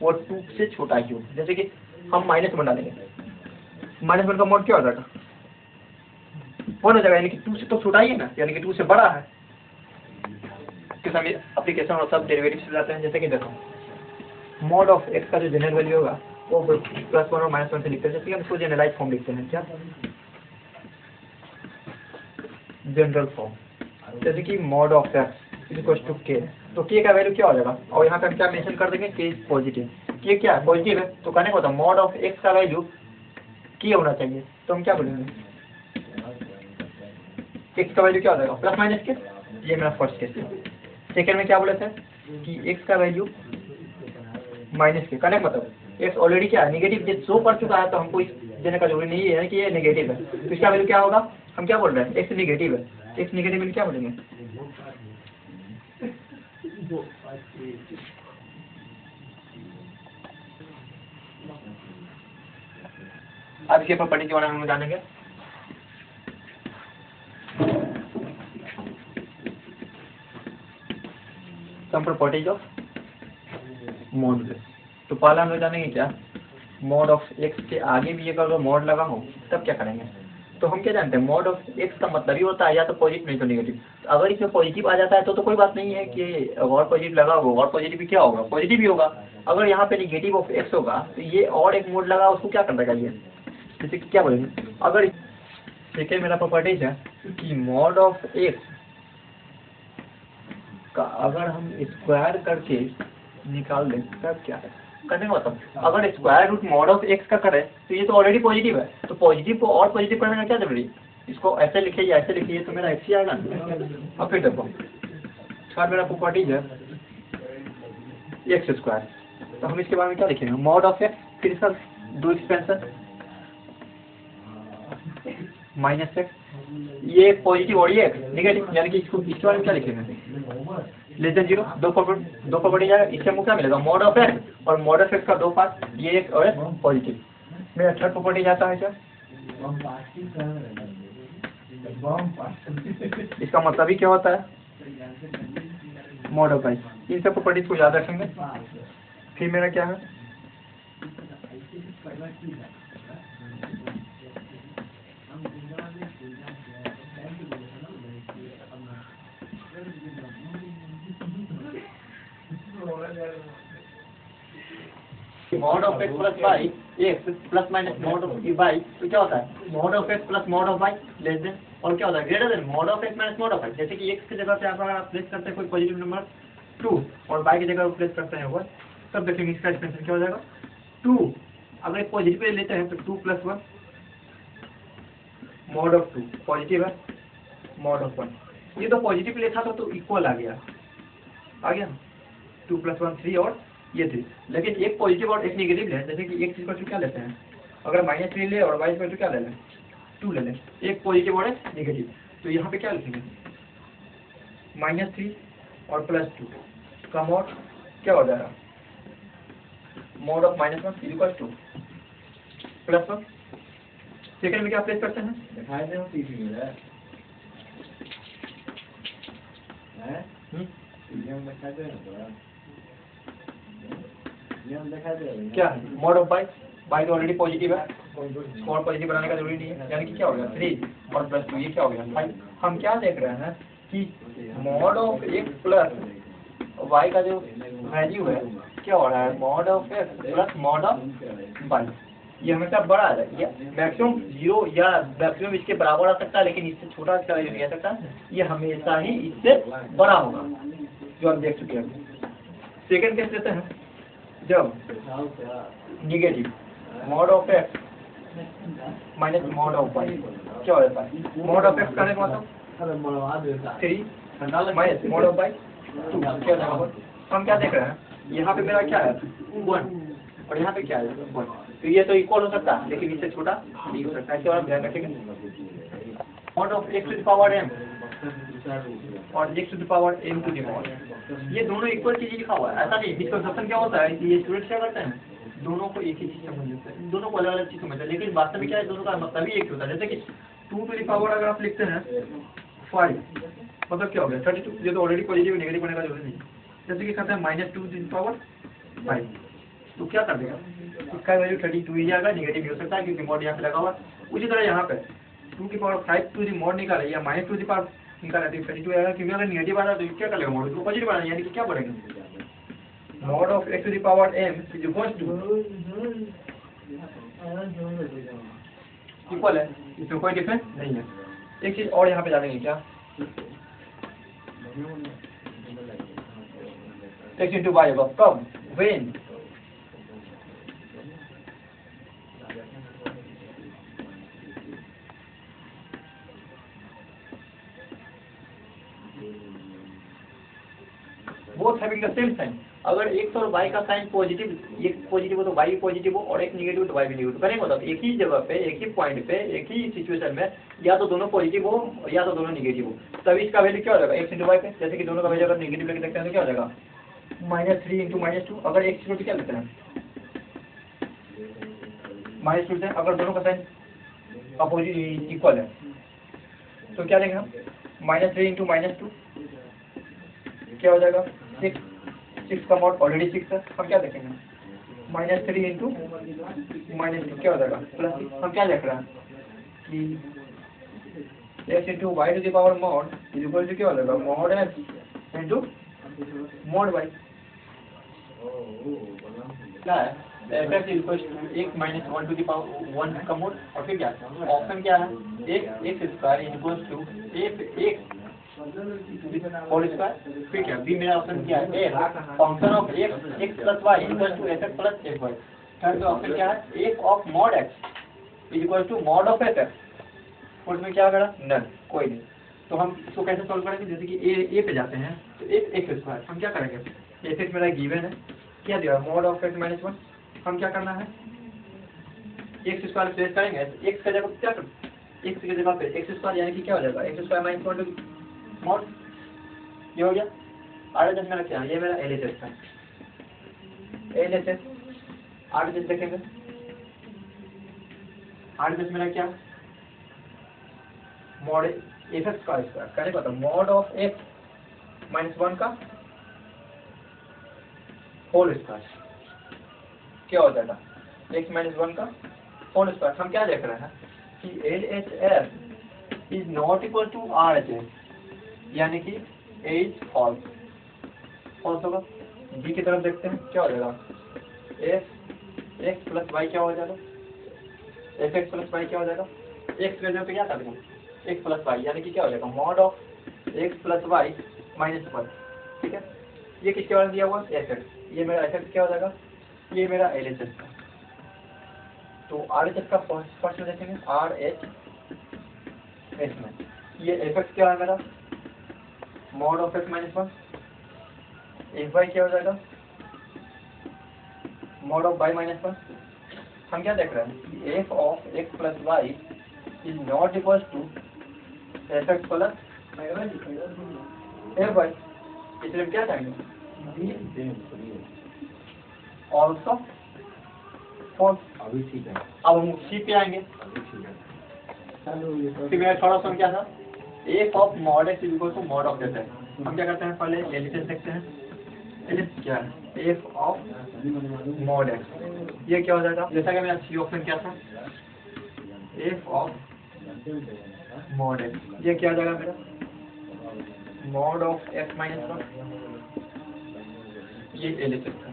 वो 2 से छोटा ही हो। जैसे कि हम -1 डालेंगे, -1 का मोड क्या हो जाएगा 1 हो जाएगा, यानी कि 2 से तो छोटा ही है ना, यानी कि 2 से बड़ा है। किस हम एप्लीकेशन और सब डेरिवेटिव से जाते हैं, जैसे कि देखो मॉड ऑफ x का जो जनरल वैल्यू होगा वो +1 और -1 से लिखते हैं, जैसे कि हम इसको जनरलाइज फॉर्म लिखते हैं, क्या जनरल फॉर्म, जैसे कि mod of x equal to k, तो k का वैल्यू क्या हो जाएगा और यहाँ पे हम क्या मेंशन कर देंगे k इज पॉजिटिव, k क्या है पॉजिटिव है, तो कहने को होता मॉड ऑफ x का वैल्यू k होना चाहिए, तो हम क्या बोलेंगे x का वैल्यू क्या हो जाएगा +- k, ये मेरा फर्स्ट केस है। सेकेंड में क्या बोले थे कि x का वैल्यू -k, कहने का मतलब x ऑलरेडी क्या है निगेटिव जे शो कर चुका है, तो हमको इस देने का जरूरी नहीं है कि ये नेगेटिव है, तो इसका वैल्यू क्या होगा हम क्या बोल रहे हैं x नेगेटिव है, x नेगेटिव में क्या बोलेंगे अब इसके प्रॉपर्टी के बारे में हम जानेंगे। Some properties of modulus. तो पहला हम लोग जानेंगे क्या, मॉड ऑफ एक्स के आगे भी अगर मॉड लगा हो तब क्या करेंगे। तो हम क्या जानते हैं, मॉड ऑफ एक्स का मतलब ही होता है या तो पॉजिटिव नहीं तो नेगेटिव। अगर इसमें पॉजिटिव आ जाता है तो कोई बात नहीं है कि और पॉजिटिव लगा होगा, और पॉजिटिव क्या होगा, पॉजिटिव ही होगा। अगर यहाँ पे नेगेटिव ऑफ एक्स होगा तो ये और एक मोड लगा उसको क्या करना चाहिए, जैसे कि क्या बोलेंगे, अगर सेकेंड मेरा प्रॉपर्टीज है कि मॉड ऑफ एक्स का अगर हम स्क्वायर करके निकाल दें तब क्या है करने का मतलब, अगर square root mod of x का करें तो ये तो ऑलरेडी पॉजिटिव है, तो पॉजिटिव को और पॉजिटिव करने में क्या जरूरी, इसको ऐसे लिखिए या ऐसे लिखिए तो मेरा एक्स ही आएगा। अब फिर देखो थर्ड मेरा प्रॉपर्टीज है एक्स स्क्वायर, तो हम इसके बारे में क्या लिखेंगे, मॉड ऑफ एक्स, फिर इसका दो एक्सपेंशन माइनस एक्स, ये एक पॉजिटिव और ये एक नेगेटिव, यानी कि इसको इसके बारे में क्या लिखेंगे लेस देन जीरो। दो प्रॉपर्टी जाएगा, इससे हमको क्या मिलेगा, मॉड ऑफ एक्स, और मॉड ऑफ एक्स का दो पार्ट, ये एक और पॉजिटिव। मेरा थर्ड प्रॉपर्टी जाता है क्या, इसका मतलब ही क्या होता है, मॉड ऑफ वाई। इन सब प्रॉपर्टीज को याद रखेंगे। फिर मेरा क्या है, mod of x plus y x plus minus mod of y, तो क्या होता है mod of x plus mod of y less than, और क्या होता है greater than mod of x minus mod of y. जैसे कि एक्स की जगह पे अगर आप प्लेस करते हैं कोई पॉजिटिव नंबर 2 और वाई की जगह प्लेस करते हैं 1, तब देखेंगे इसका एक्सपेंशन क्या हो जाएगा 2। अगर एक पॉजिटिव लेते हैं तो 2 + 1 मॉड ऑफ 2 पॉजिटिव है मॉड ऑफ 1। ये तो पॉजिटिव लेता था तो इक्वल आ गया 2 + 1 3 और ये 3। लेकिन एक पॉजिटिव और एक नेगेटिव ले, जैसे कि एक चीज को क्या लेते हैं, अगर -3 ले और y को क्या ले लें 2 ले लें, एक पॉजिटिव और एक नेगेटिव, तो यहाँ पे क्या लिखेंगे -3 और +2 का मॉड क्या हो जाएगा, मॉड ऑफ -1 = 2 +1। सेकंड में क्या प्लेस करते हैं, क्या मॉड ऑफ बाई, बाई तो ऑलरेडी पॉजिटिव है, और पॉजिटिव बनाने का जरूरी नहीं है, यानी कि क्या हो गया 3 और +2 ये क्या हो गया 5। हम क्या देख रहे हैं कि mod of x plus y का जो वैल्यू है क्या हो रहा है, mod of x plus mod of y, ये हमेशा बड़ा आ जाएगा, मैक्सिमम 0 या मैक्सिमम इसके बराबर आ सकता है, लेकिन इससे छोटा इसका वैल्यू नहीं आ सकता, ये हमेशा ही इससे बड़ा होगा, जो हम देख चुके हैं। सेकेंड केस लेते हैं, जब negative mod of x minus mod of y क्या हो जाता है, मॉड ऑफ एक्स करने का मतलब 3 माइनस मॉड ऑफ वाई 2 क्या होगा। हम क्या देख रहे हैं, यहाँ पे मेरा क्या है 1 और यहाँ पे क्या है 1, तो ये तो इक्वल हो सकता है लेकिन इससे छोटा नहीं हो सकता है, इसके बारे में ध्यान रखेंगे। Mod of x to the power m और x to the power m to the mod, ये दोनों इक्वल चीज लिखा हुआ है, ऐसा नहीं। मिसकंसेप्शन क्या होता है कि ये स्टूडेंट क्या करते हैं, दोनों को एक ही चीज समझ लेते हैं, दोनों को अलग अलग चीज समझते हैं, लेकिन वास्तव में क्या है दोनों का मतलब ही एक होता है। जैसे कि 2 टू द पावर अगर आप लिखते हैं 5 मतलब क्या हो गया 32, ये तो ऑलरेडी पॉजिटिव नेगेटिव होने का जरूरी नहीं। जैसे कि कहते हैं -2 टू द पावर 5, तो क्या कर देगा, इसका वैल्यू 32 ही आएगा, नेगेटिव हो सकता है क्योंकि मॉड यहाँ पे लगा हुआ। उसी तरह यहाँ पे 2 की पावर 5 टू द मॉड निकाले या -2 टू द पावर निकाला तो 32 आएगा, क्योंकि अगर नेगेटिव आ रहा तो क्या कर लेगा मॉड को पॉजिटिव आना, यानी कि क्या बढ़ेगा mod of x to the power m is equal to equal है, इसमें कोई डिफरेंस नहीं है। एक चीज और यहाँ पे जानेंगे क्या, x into y होगा कब, when both having the same sign। अगर x और y का साइन पॉजिटिव, एक पॉजिटिव हो तो y भी पॉजिटिव हो और एक नेगेटिव हो तो y भी नेगेटिव, करेंगे मतलब एक ही जगह पे एक ही पॉइंट पे एक ही सिचुएशन में या तो दोनों पॉजिटिव हो या तो दोनों नेगेटिव हो, तब इसका वैल्यू क्या हो जाएगा x into y पे। जैसे कि दोनों का वैल्यू अगर नेगेटिव लेके देखते हैं तो क्या हो जाएगा -3 into -2, अगर x को क्या लेते हैं -2 से, अगर दोनों का साइन अपोजिट इक्वल है तो क्या लेंगे हम -3 into -2 क्या हो जाएगा 6 का मॉड ऑलरेडी 6 है, हम क्या देखेंगे -3 इंटू -2 क्या हो जाएगा प्लस 6। हम क्या देख रहे हैं कि x into y to the power mod is equal to क्या हो जाएगा mod x into mod y। क्या है f x equal to x minus 1 to the power 1 का मोड और फिर क्या ऑप्शन क्या है x square equal to x whole square. फिर क्या बी मेरा ऑप्शन क्या है A function of x plus y equal to f x plus f y. Third option क्या है एक of mod x equal to mod of F x. और इसमें क्या करा नल कोई नहीं। तो हम इसको कैसे सॉल्व करेंगे जैसे कि ए पे जाते हैं तो एक्स स्क्वायर हम क्या करेंगे एफ एक्स मेरा गिवन है क्या दिया मॉड ऑफ एक्स माइनस 1। हम क्या करना है एक्स स्क्वायर प्लेस करेंगे एक्स का जगह क्या कर एक्स की जगह पे एक्स स्क्वायर यानी कि क्या हो जाएगा एक्स स्क्वायर माइनस 1 मॉड ये हो गया। आर मेरा क्या ये मेरा एल एच एस है L H S R H S देखेंगे आर एच एस मेरा क्या मॉड एफ एक्स का स्क्वायर कहने को मॉड ऑफ एक्स माइनस 1 का होल स्क्वायर क्या हो जाएगा एक्स माइनस 1 का होल स्क्वायर। हम क्या देख रहे हैं कि L H S is not equal to R H S यानी कि एज फॉल्स फॉल्स होगा। बी की तरफ देखते हैं क्या हो जाएगा एफ एक्स प्लस वाई क्या हो जाएगा एफ एक्स प्लस वाई क्या हो जाएगा एक्स की वजह पे क्या करेंगे एक्स प्लस वाई यानी कि क्या हो जाएगा mod of x plus y minus 1। ठीक है ये किसके बारे में दिया हुआ एफ एक्स ये मेरा एफ एक्स क्या हो जाएगा ये मेरा एल एच एस का। तो आर एच एस का फर्स्ट में देखेंगे आर एच एस में ये एफ एक्स क्या है मेरा mod of x minus 1 f y क्या हो जाएगा मॉड ऑफ वाई माइनस 1। हम क्या देख रहे हैं कि f of x plus y is not equal to f x plus f y इसलिए हम क्या करेंगे ऑल्सो फॉल्स। अभी ठीक है अब हम सी पे आएंगे फिर मेरा थर्ड ऑप्शन क्या था F of mod x is equal to mod of F x. हम क्या करते हैं पहले एलिमेंट देखते हैं एलिमेंट क्या है एफ ऑफ मॉड एक्स ये क्या हो जाएगा जैसा कि मेरा सी ऑप्शन क्या था एफ ऑफ मॉड एक्स ये क्या हो जाएगा मेरा मॉड ऑफ एक्स माइनस 1 ये एलिमेंट का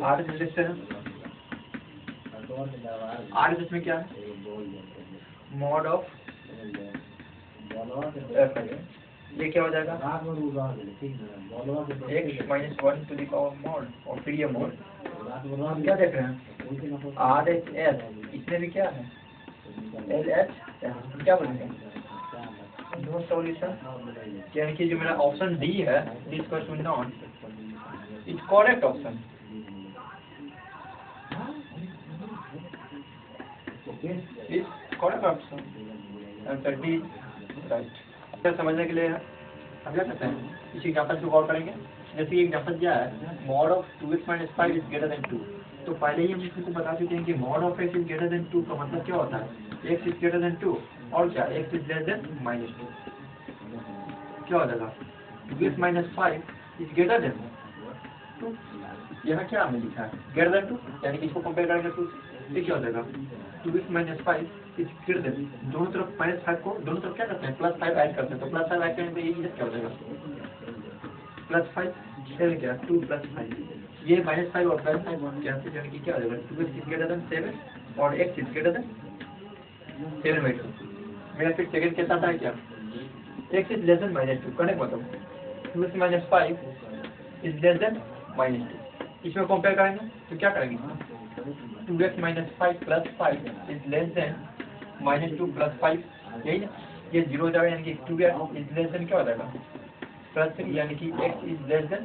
आर देखते हैं आर इसमें क्या है मॉड ऑफ एफ ये क्या हो जाएगा x minus 1 to the power mod और फिर ये मॉड हम क्या देख रहे हैं आर एच एस इसमें भी क्या है एल एच हम क्या बोलेंगे नो सॉल्यूशन यानी कि जो मेरा ऑप्शन डी है this question not is correct option. Is correct option answer D right. समझने के लिए हम क्या करते हैं इस एग्जांपल को गौर करेंगे जैसे कि एग्जांपल क्या है mod of 2x minus 5 is greater than 2। तो पहले ही हम इसको बता चुके हैं कि mod of x is greater than 2 का मतलब क्या होता है x इज ग्रेटर देन 2 और क्या x is less then minus 2 क्या हो जाएगा 2x minus 5 is greater than 2। यहाँ क्या हमें लिखा है ग्रेटर देन 2 यानी कि इसको कंपेयर करेंगे 2 से क्या हो जाएगा 2x minus 5 is greater then दोनों तरफ माइनस 5 को दोनों तरफ क्या करते हैं प्लस 5 ऐड करते हैं तो प्लस 5 ऐड करने पे ये क्या हो जाएगा प्लस 5 फिर क्या 2 प्लस 5 ये माइनस 5 और प्लस 5 कैंसिल यानी कि क्या हो जाएगा 2x इज ग्रेटर देन 7 और x इज ग्रेटर देन 7/2। मेरा फिर सेकंड के साथ है क्या x is less then -2 correct मतलब 2x minus 5 is less then -2 इसमें कंपेयर करेंगे तो क्या करेंगे 2x minus 5 plus 5 is less then -2 plus 5 यही ना ये 0 हो जाएगा यानी कि 2x इज लेस देन क्या हो जाएगा प्लस 3 यानी कि x इज लेस देन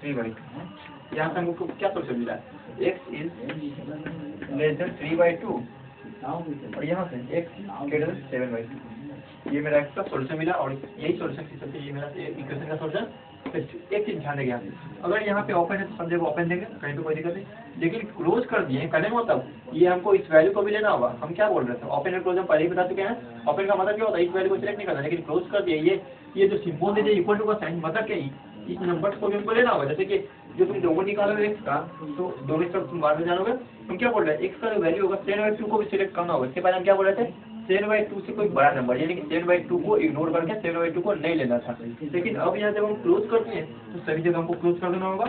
3/2। यहाँ से हमको क्या सोल्यूशन मिला x इज लेस देन 3/2 और यहाँ से x ग्रेटर देन 7/2 ये मेरा x का सोल्यूशन मिला और यही सोल्यूशन की सबसे ये मेरा इक्वेशन का सोल्यूशन एक चीज ध्यान देंगे, अगर यहाँ पे ओपन है तो सब जगह ओपन देंगे, कहीं पे कोई दिक्कत नहीं, लेकिन क्लोज कर दिए करने का मतलब ये हमको इस वैल्यू को भी लेना होगा। हम क्या बोल रहे थे, ओपन और क्लोज हम पहले ही बता चुके हैं। ओपन का मतलब क्या होता है, इस वैल्यू को सिलेक्ट नहीं करना, लेकिन क्लोज कर दिए ये जो सिंबल दे दिए इक्वल टू का साइन, मतलब क्या इस नंबर को भी हमको लेना होगा। जैसे कि जो तुम दोनों निकालोगे एक्स का, तो दोनों सब तुम बाद में जानोगे। हम क्या बोल रहे हैं, एक्स का जो वैल्यू होगा 7/2 को भी सिलेक्ट करना होगा। इसके पहले हम क्या बोल रहे थे, 7/2 से कोई बड़ा नंबर, यानी कि 7/2 को इग्नोर करके 7/2 को नहीं लेना था। लेकिन अब यहाँ जब हम क्लोज करते हैं तो सभी जगह हमको क्लोज कर देना होगा,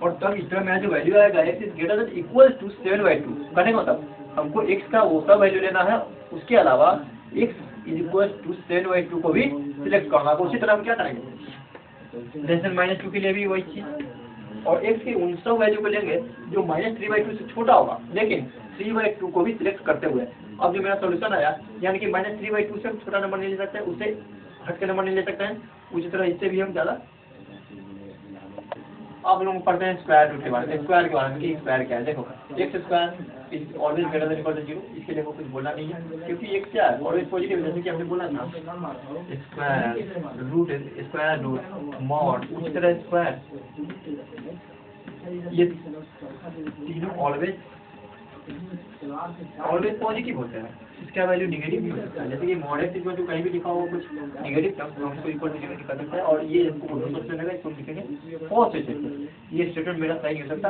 और तब इस तरह मेरा जो वैल्यू आएगा x is greater than equal to 7/2 करने का मतलब हमको x का वो सब वैल्यू लेना है, उसके अलावा x इज इक्वल टू 7/2 को भी सिलेक्ट करना होगा। उसी तरह हम क्या करेंगे, लेस देन -2 के लिए भी वही चीज, और x के उन सब वैल्यू को लेंगे जो -3/2 से छोटा होगा, लेकिन 3/2 को भी सिलेक्ट करते हुए। अब जो मेरा सोल्यूशन आया, यानी कि -3/2 से हम छोटा नंबर नहीं ले सकते, उससे हट के नंबर नहीं ले सकते हैं, उसी तरह इससे भी हम ज़्यादा। आप लोग पढ़ते हैं स्क्वायर रूट के बारे में, स्क्वायर के बारे में कि स्क्वायर क्या है। देखो x square is always greater than equal to 0, इसके लिए कुछ बोलना नहीं है, क्योंकि एक्स क्या है, ऑलवेज पॉजिटिव, जैसे कि हमने बोला था स्क्वायर रूट मॉड, उसी तरह स्क्वायर, ये तीनों ऑलवेज पॉजिटिव होते हैं, इसका वैल्यू निगेटिव भी हो सकता है। जैसे कि मॉड एक्स इक्वल टू कहीं भी लिखा हुआ कुछ निगेटिव टर्म, तो हमको इक्वल टू निगेटिव कर सकता है, और ये हमको दोनों से लगेगा, इसको लिखेंगे फॉल्स स्टेटमेंट। ये स्टेटमेंट मेरा सही नहीं हो सकता।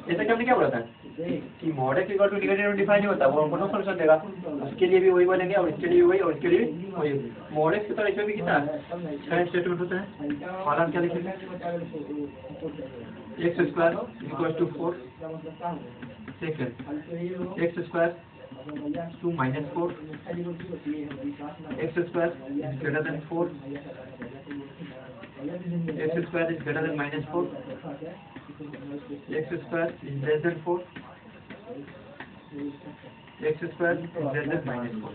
जैसे कि हमने क्या बोला था कि mod x equal to negative define नहीं होता, वो हमको नो सोल्यूशन देगा, उसके लिए भी वही बोलेंगे, और इसके लिए भी वही, और इसके लिए भी वही। मॉड एक्स की तरह इसमें भी कितना है स्टेटमेंट होता है। हालांकि क्या लिखेंगे, x square equal to 4, second x square 2 - 4, x square is greater than 4, x square is greater than -4, x square is less than 4, x square is less than -4।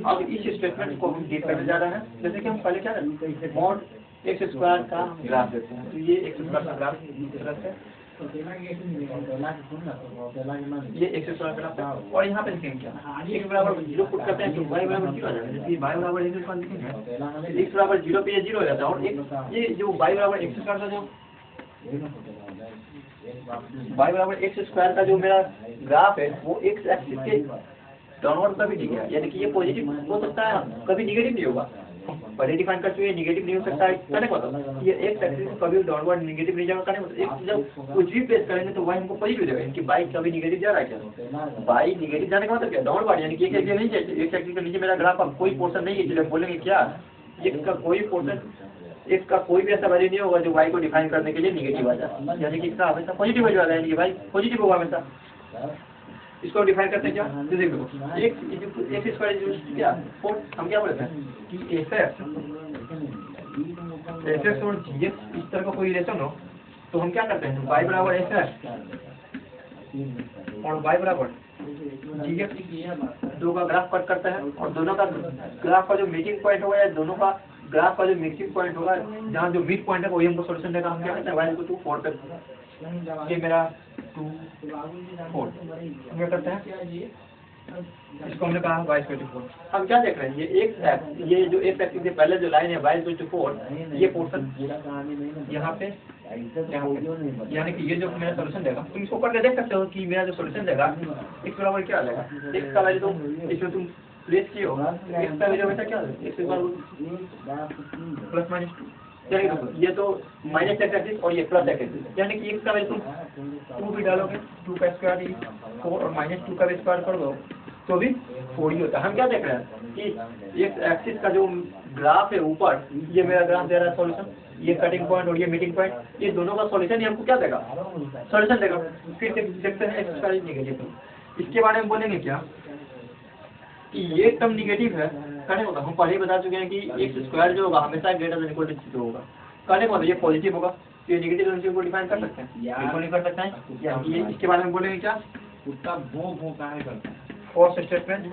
अब इस स्टेटमेंट को हम डील करने जा रहे हैं। जैसे कि हम पहले क्या करते हैं, मॉड एक्स स्क्वायर का ग्राफ देते हैं, तो ये एक्स स्क्वायर का ग्राफ इस तरह से, ये एक्स स्क्वायर ग्राफ है, और यहाँ पे लिखेंगे क्या, x बराबर 0 पुट करते हैं तो y बराबर 0 आ जाता है। जैसे y बराबर x स्क्वायर लिखेंगे, x बराबर 0 पे ये 0 हो जाता है, और ये जो y बराबर x स्क्वायर का जो y बराबर x स्क्वायर का जो मेरा ग्राफ है, वो x एक्सिस के डाउनवर्ड कभी नहीं गया, यानी कि ये पॉजिटिव हो सकता है, कभी निगेटिव नहीं होगा। पहले डिफाइन कर चुके, निगेटिव नहीं हो सकता है, करने को तो ये एक एक्सिस कभी डाउनवर्ड निगेटिव नहीं जाएगा, करने को एक जब कुछ भी प्लेस करेंगे तो वाई हमको पॉजिटिव जाएगा, इनकी बाई कभी निगेटिव जा रहा है क्या, बाई निगेटिव जाने का मतलब क्या, डाउनवर्ड, यानी कि एक एक्सिस नहीं चाहिए, एक एक्सिस के नीचे मेरा ग्राफ अब कोई पोर्शन नहीं है, इसलिए हम बोलेंगे क्या, एक्स का कोई पोर्शन, एक्स का कोई भी ऐसा वैल्यू नहीं होगा जो वाई को डिफाइन करने के लिए निगेटिव आ जाए, यानी कि इसका हमेशा पॉजिटिव वैल्यू आ जाए, यानी कि वाई पॉजिटिव होगा हमेशा। इसको डिफाइन करते हैं क्या, तो देखो एक्स स्क्वायर क्या 4, हम क्या बोलते हैं कि एफ एक्स और जी एक्स इस तरह का कोई रिलेशन हो, तो हम क्या करते हैं, वाई बराबर एफ और वाई बराबर जी एक्स, दो का ग्राफ कट करता है, और दोनों का ग्राफ का जो मीटिंग पॉइंट होगा, या दोनों का ग्राफ का जो मिक्सिंग पॉइंट होगा, जहाँ जो मिड पॉइंट है वही हमको सोल्यूशन देगा। हम क्या करते हैं, वाई इक्वल टू 4 पे, ये मेरा 2 4 हम क्या करते हैं, इसको हमने कहा y इक्वल टू 4। हम क्या देख रहे हैं, ये जो एक एक्सिस से पहले जो लाइन है y इक्वल टू 4, ये पोर्शन यहाँ पे, यानी कि ये जो मेरा सोल्यूशन देगा, तुम इसको करके देख सकते हो कि मेरा जो सोल्यूशन देगा x बराबर क्या आ जाएगा, x का वैल्यू तो इसमें तुम प्लेस किए होगा, x का वैल्यू हमेशा क्या है, x बराबर ±2, यानी ये तो माइनस एक्स एक्सिस और ये प्लस एक्स एक्सिस, यानी कि x का वैल्यू तुम 2 भी डालोगे, 2 का स्क्वायर 4, और -2 का स्क्वायर कर दो तो भी 4 ही होता है। हम क्या देख रहे हैं कि एक्स एक्सिस का जो ग्राफ है ऊपर, ये मेरा ग्राफ दे रहा है सॉल्यूशन, ये कटिंग पॉइंट और ये मीटिंग पॉइंट, ये दोनों का सॉल्यूशन ही हमको क्या देगा, सॉल्यूशन देगा। फिर देखते हैं एक्स स्क्वायर निगेटिव, इसके बारे में बोलेंगे क्या कि ये टर्म निगेटिव है, करने को हम पहले ही बता चुके हैं कि एक्स स्क्वायर जो होगा हमेशा ग्रेटर देन इक्वल टू 0 होगा, करने को ये पॉजिटिव होगा, तो ये निगेटिव को डिफाइन कर सकते हैं, बिल्कुल नहीं कर सकते हैं, या ये इसके बारे में बोलेंगे क्या, उसका वो का है करते हैं फॉल्स स्टेटमेंट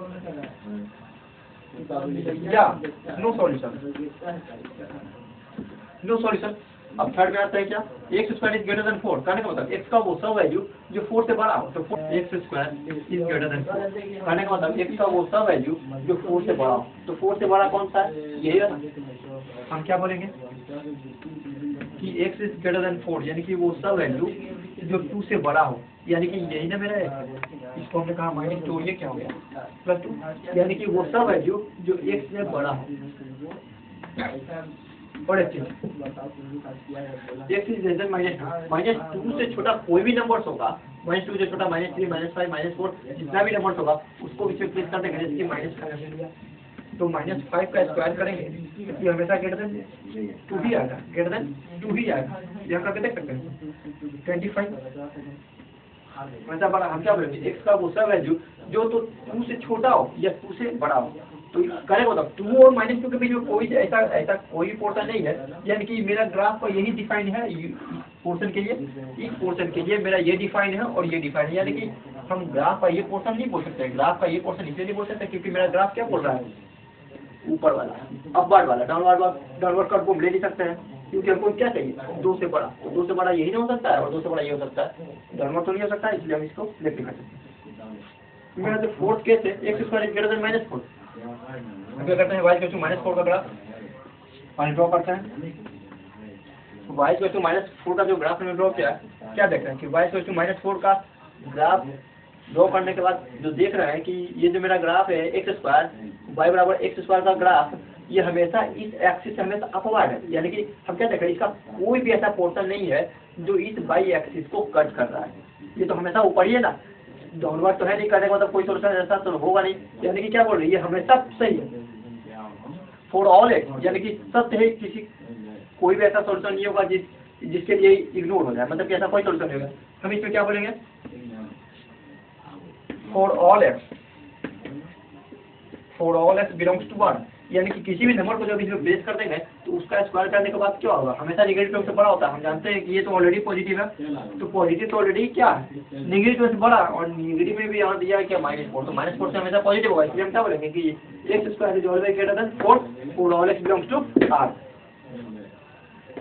या नो सॉल्यूशन, नो सॉल्यूशन, अब थर्ड में आता है क्या, x square is greater than 4, कहने का मतलब एक्स का वो सब वैल्यू जो 4 से बड़ा हो, तो x square is greater than 4, कहने का मतलब एक्स का वो सब वैल्यू जो 4 से बड़ा हो, तो 4 से बड़ा कौन सा है, यही है ना। हम क्या बोलेंगे कि एक्स इज ग्रेटर देन 4, यानी कि वो सब वैल्यू जो 2 से बड़ा हो, यानी कि यही ना मेरा x, इसको हमने कहा माइनस 2, ये क्या हो गया +2, यानी कि वो सब वैल्यू जो x से बड़ा हो। और एक चीज x इज लेस देन -2 से छोटा कोई भी नंबर्स होगा, -2 से छोटा -3 -5 -4 जितना भी नंबर्स होगा उसको इसमें प्लेस कर देंगे, जैसे कि -5 ले लिया तो -5 का स्क्वायर करेंगे ये हमेशा ग्रेटर देन 2 ही आएगा, ग्रेटर देन 2 ही आएगा, यहाँ करके देख सकते हैं 25 वैसा बड़ा। हम क्या बोलेंगे x का वो सब वैल्यू जो तो 2 से छोटा हो या 2 से बड़ा हो, तो करें मतलब 2 और -2 के बीच में कोई ऐसा कोई पोर्शन नहीं है, यानी कि मेरा ग्राफ का यही डिफाइन है पोर्शन के लिए, इस पोर्शन के लिए मेरा ये डिफाइन है और ये डिफाइन है, यानी कि हम ग्राफ का ये पोर्शन नहीं बोल सकते, ग्राफ का ये पोर्शन इसलिए नहीं बोल सकते क्योंकि मेरा ग्राफ क्या बोल रहा है, ऊपर वाला, अपवर्ड वाला, डाउनवर्ड कर्व को ले नहीं सकते हैं क्योंकि हमको क्या चाहिए 2 से बड़ा, तो 2 से बड़ा यही नहीं हो सकता है और 2 से बड़ा ये हो सकता है, डाउनवर्ड तो नहीं हो सकता है, इसलिए हम इसको लेफ्ट कर सकते हैं। मेरा जो फोर्थ केस है x square is greater than -4, हम क्या करते हैं y इक्वल टू -4 का ग्राफ पानी ड्रॉ करते हैं, तो y इक्वल टू -4 का जो ग्राफ हमने ड्रॉ किया क्या देख रहे हैं कि y इक्वल टू -4 का ग्राफ ड्रॉ करने के बाद जो देख रहे हैं कि ये जो मेरा ग्राफ है एक्स स्क्वायर y बराबर एक्स स्क्वायर का ग्राफ ये हमेशा इस एक्सिस से हमेशा अपवर्ड है, यानी कि हम क्या देख रहे हैं इसका कोई भी ऐसा पोर्शन नहीं है जो इस y एक्सिस को कट कर रहा है, ये तो हमेशा ऊपर ही है ना, डाउनवर्ड तो है नहीं, करने का मतलब कोई सोल्यूशन ऐसा तो होगा नहीं, यानी कि क्या बोल रही है ये हमेशा सही है फॉर ऑल एक्स, यानी कि सत्य है, किसी कोई भी ऐसा सोल्यूशन नहीं होगा जिसके लिए इग्नोर हो जाए, मतलब कि ऐसा कोई सोल्यूशन नहीं होगा। हम इसमें क्या बोलेंगे for all x belongs to 1, यानी कि किसी भी नंबर को जब इसमें प्लेस कर देंगे तो उसका स्क्वायर करने के बाद क्या होगा, हमेशा नेगेटिव टर्म से बड़ा होता है, हम जानते हैं कि ये तो ऑलरेडी पॉजिटिव है, तो पॉजिटिव तो ऑलरेडी क्या है नेगेटिव से बड़ा, और नेगेटिव में भी यहाँ दिया है क्या -4, तो -4 से हमेशा पॉजिटिव होगा, इसलिए हम क्या बोलेंगे कि x square is always greater than 4 for all x belongs to R।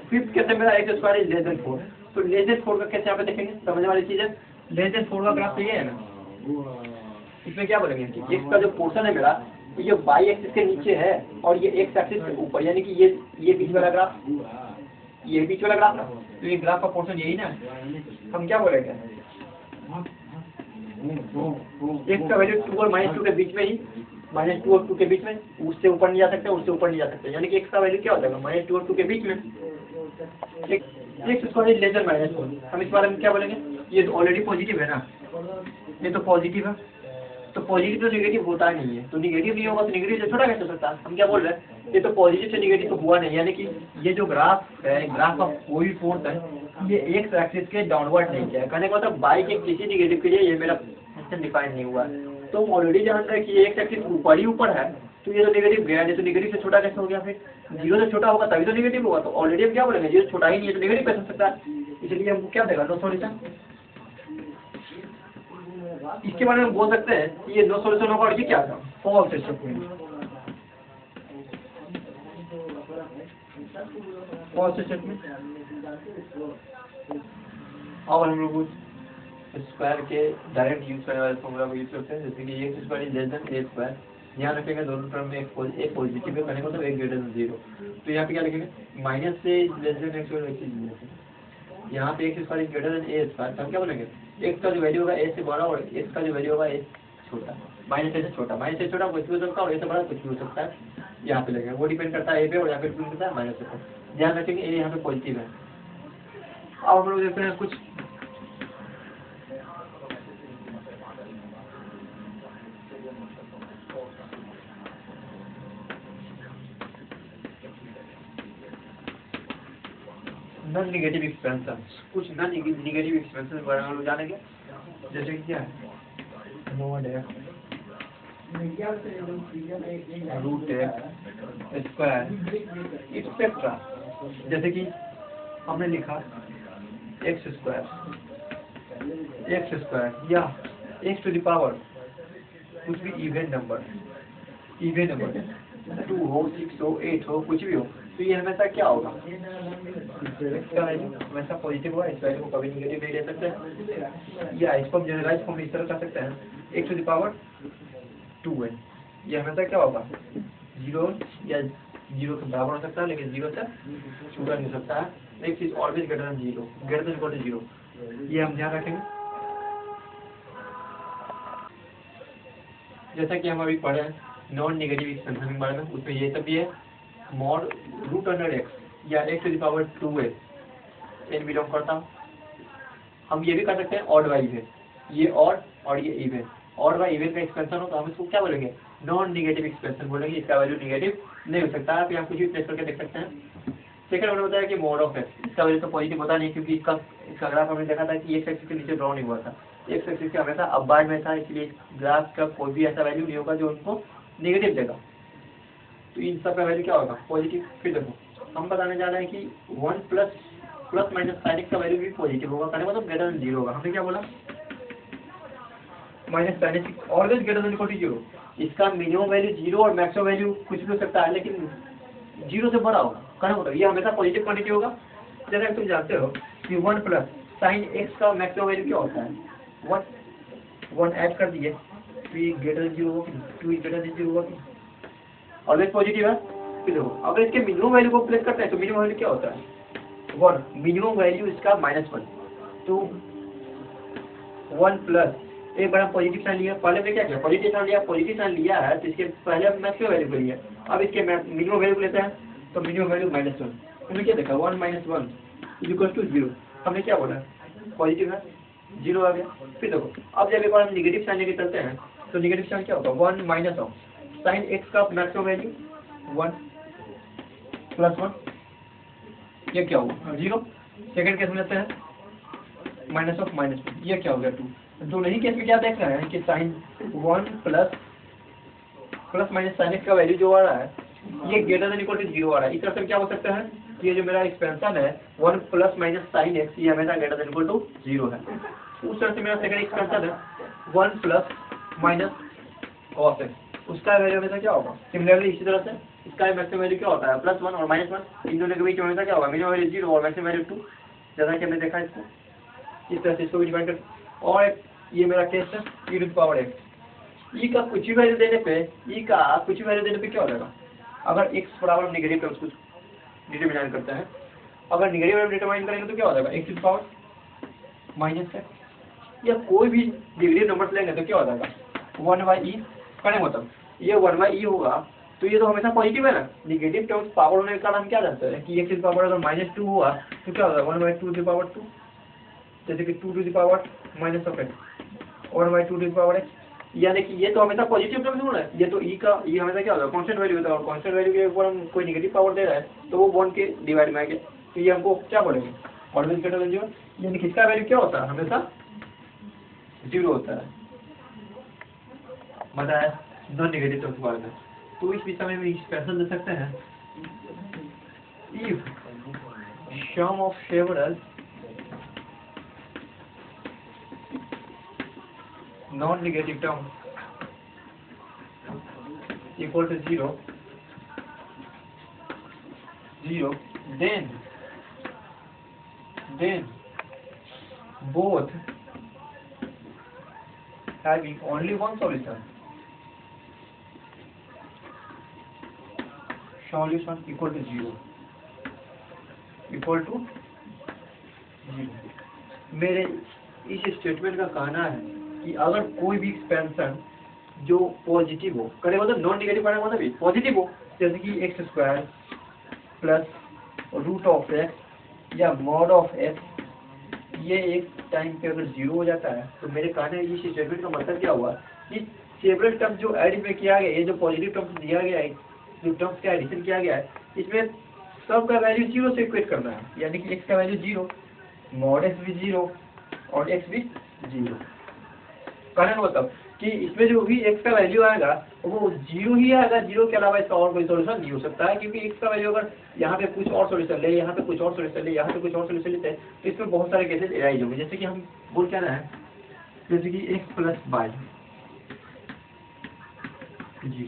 Fifth कैसे मेरा x square is less than 4, तो लेस देन 4 का कैसे यहाँ पे देखेंगे, समझने वाली चीज है, लेस देन 4 का ग्राफ तो ये है ना, इसमें क्या बोलेंगे कि एक्स का जो पोर्शन है मेरा ये y एक्सिस के नीचे है और ये x एक्सिस के ऊपर, यानी कि ये बीच वाला ग्राफ, ये बीच वाला ग्राफ ना, तो ये ग्राफ का पोर्शन यही ना, हम क्या बोलेंगे x का वैल्यू 2 और -2 के बीच में ही, -2 और 2 के बीच में, उससे ऊपर नहीं जा सकते, उससे ऊपर नहीं जा सकते, यानी कि x का वैल्यू क्या हो जाएगा -2 और 2 के बीच में, x square is less than -4। हम इस बारे में क्या बोलेंगे, ये तो ऑलरेडी पॉजिटिव है ना, ये तो पॉजिटिव है, तो पॉजिटिव तो नेगेटिव होता ही नहीं है, तो नेगेटिव नहीं होगा तो नेगेटिव से छोटा कैसे हो सकता है, हम क्या बोल रहे हैं ये तो पॉजिटिव से नेगेटिव तो हुआ नहीं, यानी कि ये जो ग्राफ है ग्राफ का कोई फोर्स है ये एक्स एक्सिस के डाउनवर्ड नहीं किया है, कहने का मतलब बाई के किसी नेगेटिव के लिए ये मेरा फंक्शन डिफाइन नहीं हुआ है, तो हम ऑलरेडी जान रहे हैं कि एक्स एक्सिस ऊपर ही ऊपर है, तो ये तो नेगेटिव गया है, तो नेगेटिव से छोटा कैसे हो गया, फिर 0 से छोटा होगा तभी तो नेगेटिव होगा, तो ऑलरेडी हम क्या बोलेंगे 0 से छोटा ही नहीं है तो नेगेटिव कैसे हो सकता है, इसलिए हमको क्या देगा नो सॉल्यूशन। इसके बारे में बोल सकते हैं कि ये नो सॉल्यूशन होगा और ये क्या था फॉल्स स्टेटमेंट, फॉल्स स्टेटमेंट। और हम लोग स्क्वायर के डायरेक्ट यूज करने वाले फॉर्मूला को यूज करते हैं, जैसे कि x square is less then A square, यहाँ रखेंगे दोनों टर्म में एक पॉजिटिव है, करने को तो एक ग्रेटर देन 0, तो यहाँ पे क्या लिखेंगे माइनस से लेस देन एक्स और यहाँ पे x square is greater then A square, हम क्या बोलेंगे एक्स का जो वैल्यू होगा ए से बड़ा और एक्स का जो वैल्यू होगा ए छोटा, माइनस ए से छोटा, माइनस से छोटा कुछ भी हो सकता है और ए से बड़ा कुछ भी हो सकता है, यहाँ पे लगेगा वो डिपेंड करता है ए पे और यहाँ पे डिपेंड करता है माइनस ए पर, ध्यान रखेंगे ए यहाँ पे पॉजिटिव है। अब हम लोग देखते हैं कुछ नॉन नेगेटिव एक्सपेंशन, कुछ नॉन नेगेटिव एक्सपेंशन के बारे में हम लोग जानेंगे, जैसे कि क्या है नोड है रूट है स्क्वायर एक्सेट्रा, जैसे कि हमने लिखा एक्स स्क्वायर या एक्स टू द पावर कुछ भी इवन नंबर 2 हो 6 हो 8 हो कुछ भी हो, तो ये हमेशा क्या होगा, इसका वैल्यू हमेशा पॉजिटिव होगा, इस वैल्यू को कभी निगेटिव नहीं ले सकते हैं, या इसको हम जनरलाइज फॉर्म में इस तरह कर सकते हैं x टू द पावर 2 है, ये हमेशा क्या होगा 0 या 0 के बराबर हो सकता है, लेकिन 0 से छोटा नहीं हो सकता है, x is always greater than 0, greater than equal to 0, ये हम ध्यान रखेंगे। जैसा कि हम अभी पढ़े हैं नॉन नेगेटिव एक्सपेंशन के बारे में, उसमें ये सब भी है, मॉड रूट अंडर एक्स या x to the power 2 n belong करता हूँ। हम ये भी कर सकते हैं ऑड बाई इवन, ये ऑड और ये इवन, ऑड बाई इवन का एक्सपेंशन हो तो हम इसको क्या बोलेंगे, नॉन नेगेटिव एक्सपेंशन बोलेंगे, इसका वैल्यू नेगेटिव नहीं हो सकता, आप यहाँ कुछ भी प्लेस करके देख सकते हैं। सेकंड हमने बताया कि मॉड ऑफ एक्स, इसका वैल्यू तो पॉजिटिव होता नहीं, क्योंकि इसका ग्राफ हमने देखा था कि एक्स एक्सिस के नीचे ड्रॉ नहीं हुआ था, एक्स एक्सिस के हमेशा अपवार्ड में था, इसलिए ग्राफ का कोई भी ऐसा वैल्यू नहीं होगा जो उनको नेगेटिव देगा, तो इन सब का वैल्यू क्या होगा पॉजिटिव। फिर देखो हम बताने जा रहे हैं कि 1 प्लस माइनस साइन एक्स का वैल्यू भी पॉजिटिव होगा, कहने मतलब ग्रेटर देन 0 होगा। हमने क्या बोला, minus sine x always greater than equal to 0, इसका मिनिमम वैल्यू 0 और मैक्सिमम वैल्यू कुछ भी हो सकता है, लेकिन 0 से बड़ा होगा, कहने मतलब ये हमेशा पॉजिटिव क्वांटिटी होगा। जैसा तुम जानते हो कि 1 प्लस साइन एक्स का मैक्सिमम वैल्यू क्या होता है 1 ऐड कर दिए तो ये ग्रेटर देन 0 होगा, 2 ग्रेटर देन 0 होगा, ऑलवेज पॉजिटिव है। फिर देखो अगर इसके मिनिमम वैल्यू को प्लेस करते हैं तो मिनिमम वैल्यू क्या होता है 1, मिनिमम वैल्यू इसका -1, तो 1 प्लस एक बार पॉजिटिव साइन लिया, पहले में क्या किया पॉजिटिव साइन लिया है तो इसके पहले मैक्सिमम वैल्यू को लिया, अब इसके मिनिमम वैल्यू को लेते हैं तो मिनिमम वैल्यू -1, हमने क्या देखा 1 - 1 = 0, हमने क्या बोला पॉजिटिव है 0 आ गया। फिर देखो अब जब एक बार हम निगेटिव साइन लेके चलते हैं तो निगेटिव साइन क्या होगा 1 माइनस ऑफ साइन एक्स का मैक्सिमम वैल्यू 1 प्लस 1, ये क्या होगा 0। सेकंड केस में लेते हैं माइनस ऑफ -1, ये क्या हो गया 2। दोनों ही केस में क्या देख रहे हैं कि sine 1 plus minus sine x का वैल्यू जो आ रहा है ये ग्रेटर देन इक्वल टू 0 आ रहा है। इस तरह से क्या हो सकता है कि ये जो मेरा एक्सपेंशन है 1 प्लस माइनस साइन एक्स ये हमेशा ग्रेटर देन इक्वल टू 0 है। उस तरह से मेरा सेकंड एक्सपेंशन है 1 प्लस माइनस कॉस एक्स, उसका वैल्यू हमेशा क्या होगा सिमिलरली इसी तरह से इसका मैक्सिमम वैल्यू क्या होता है +1 और -1, इन दोनों के बीच में हमेशा क्या होगा मिनिमम वैल्यू 0 और मैक्सिमम वैल्यू 2, जैसा कि हमने देखा इसको इस तरह से इसको भी डिवाइड कर। और ये मेरा केस है e⁻x, ई का कुछ भी वैल्यू देने पे क्या हो जाएगा, अगर x बराबर नेगेटिव टर्म्स कुछ डिटरमाइन करते हैं, अगर नेगेटिव वैल्यू डिटरमाइन करेंगे तो क्या हो जाएगा x⁻−x, या कोई भी नेगेटिव नंबर लेंगे तो क्या हो जाएगा 1/e, कहने मतलब ये 1/e होगा तो ये तो हमेशा पॉजिटिव है ना, नेगेटिव टर्म्स पावर होने के कारण हम क्या जानते हैं कि x अगर -2 हुआ तो क्या होगा 1/2⁻², जैसे कि 2⁻−x 1/2⁻x, यानी कि ये तो हमेशा पॉजिटिव टर्म होना है, ये तो ये हमेशा क्या होगा कांस्टेंट वैल्यू होता है, और कांस्टेंट वैल्यू के ऊपर हम कोई नेगेटिव पावर दे रहा है तो वो 1 के डिवाइड में आ गया, तो ये हमको क्या बोलेंगे ऑलवेज ग्रेटर देन 0, यानी कि इसका वैल्यू क्या होता है हमेशा 0 होता है। बताया नॉन नेगेटिव टर्म्स के बारे में, तो इस विषय में भी एक्सप्रेशन दे सकते हैं if sum of several non-negative term equal to 0, then both having only one solution equal to 0 मेरे इस स्टेटमेंट का कहना है कि अगर कोई भी एक्सपेंशन जो पॉजिटिव हो, करे मतलब नॉन नेगेटिव पढ़ा मतलब भी पॉजिटिव हो, जैसे कि x² प्लस √x या mod ऑफ x, ये एक टाइम पे अगर 0 हो जाता है तो मेरे कहने इस स्टेटमेंट का मतलब क्या हुआ कि सेवरल टर्म जो ऐड में किया गया, ये जो पॉजिटिव टर्म्स दिया गया है, जो टर्म्स का एडिशन किया गया है, इसमें सब का वैल्यू 0 से इक्वेट करना है, यानी कि x का वैल्यू 0, mod x भी 0 और x भी 0, कहने का मतलब कि इसमें जो भी x का वैल्यू आएगा वो 0 ही आएगा, 0 के अलावा इसका और कोई सॉल्यूशन नहीं हो सकता है, क्योंकि x का वैल्यू अगर यहाँ पे कुछ और सॉल्यूशन ले, यहाँ पे कुछ और सॉल्यूशन ले, यहाँ पे कुछ और सॉल्यूशन लेते हैं तो इसमें बहुत सारे केसेस एराइज होंगे, जैसे कि हम बोल क्या रहे हैं, जैसे कि x + y 0,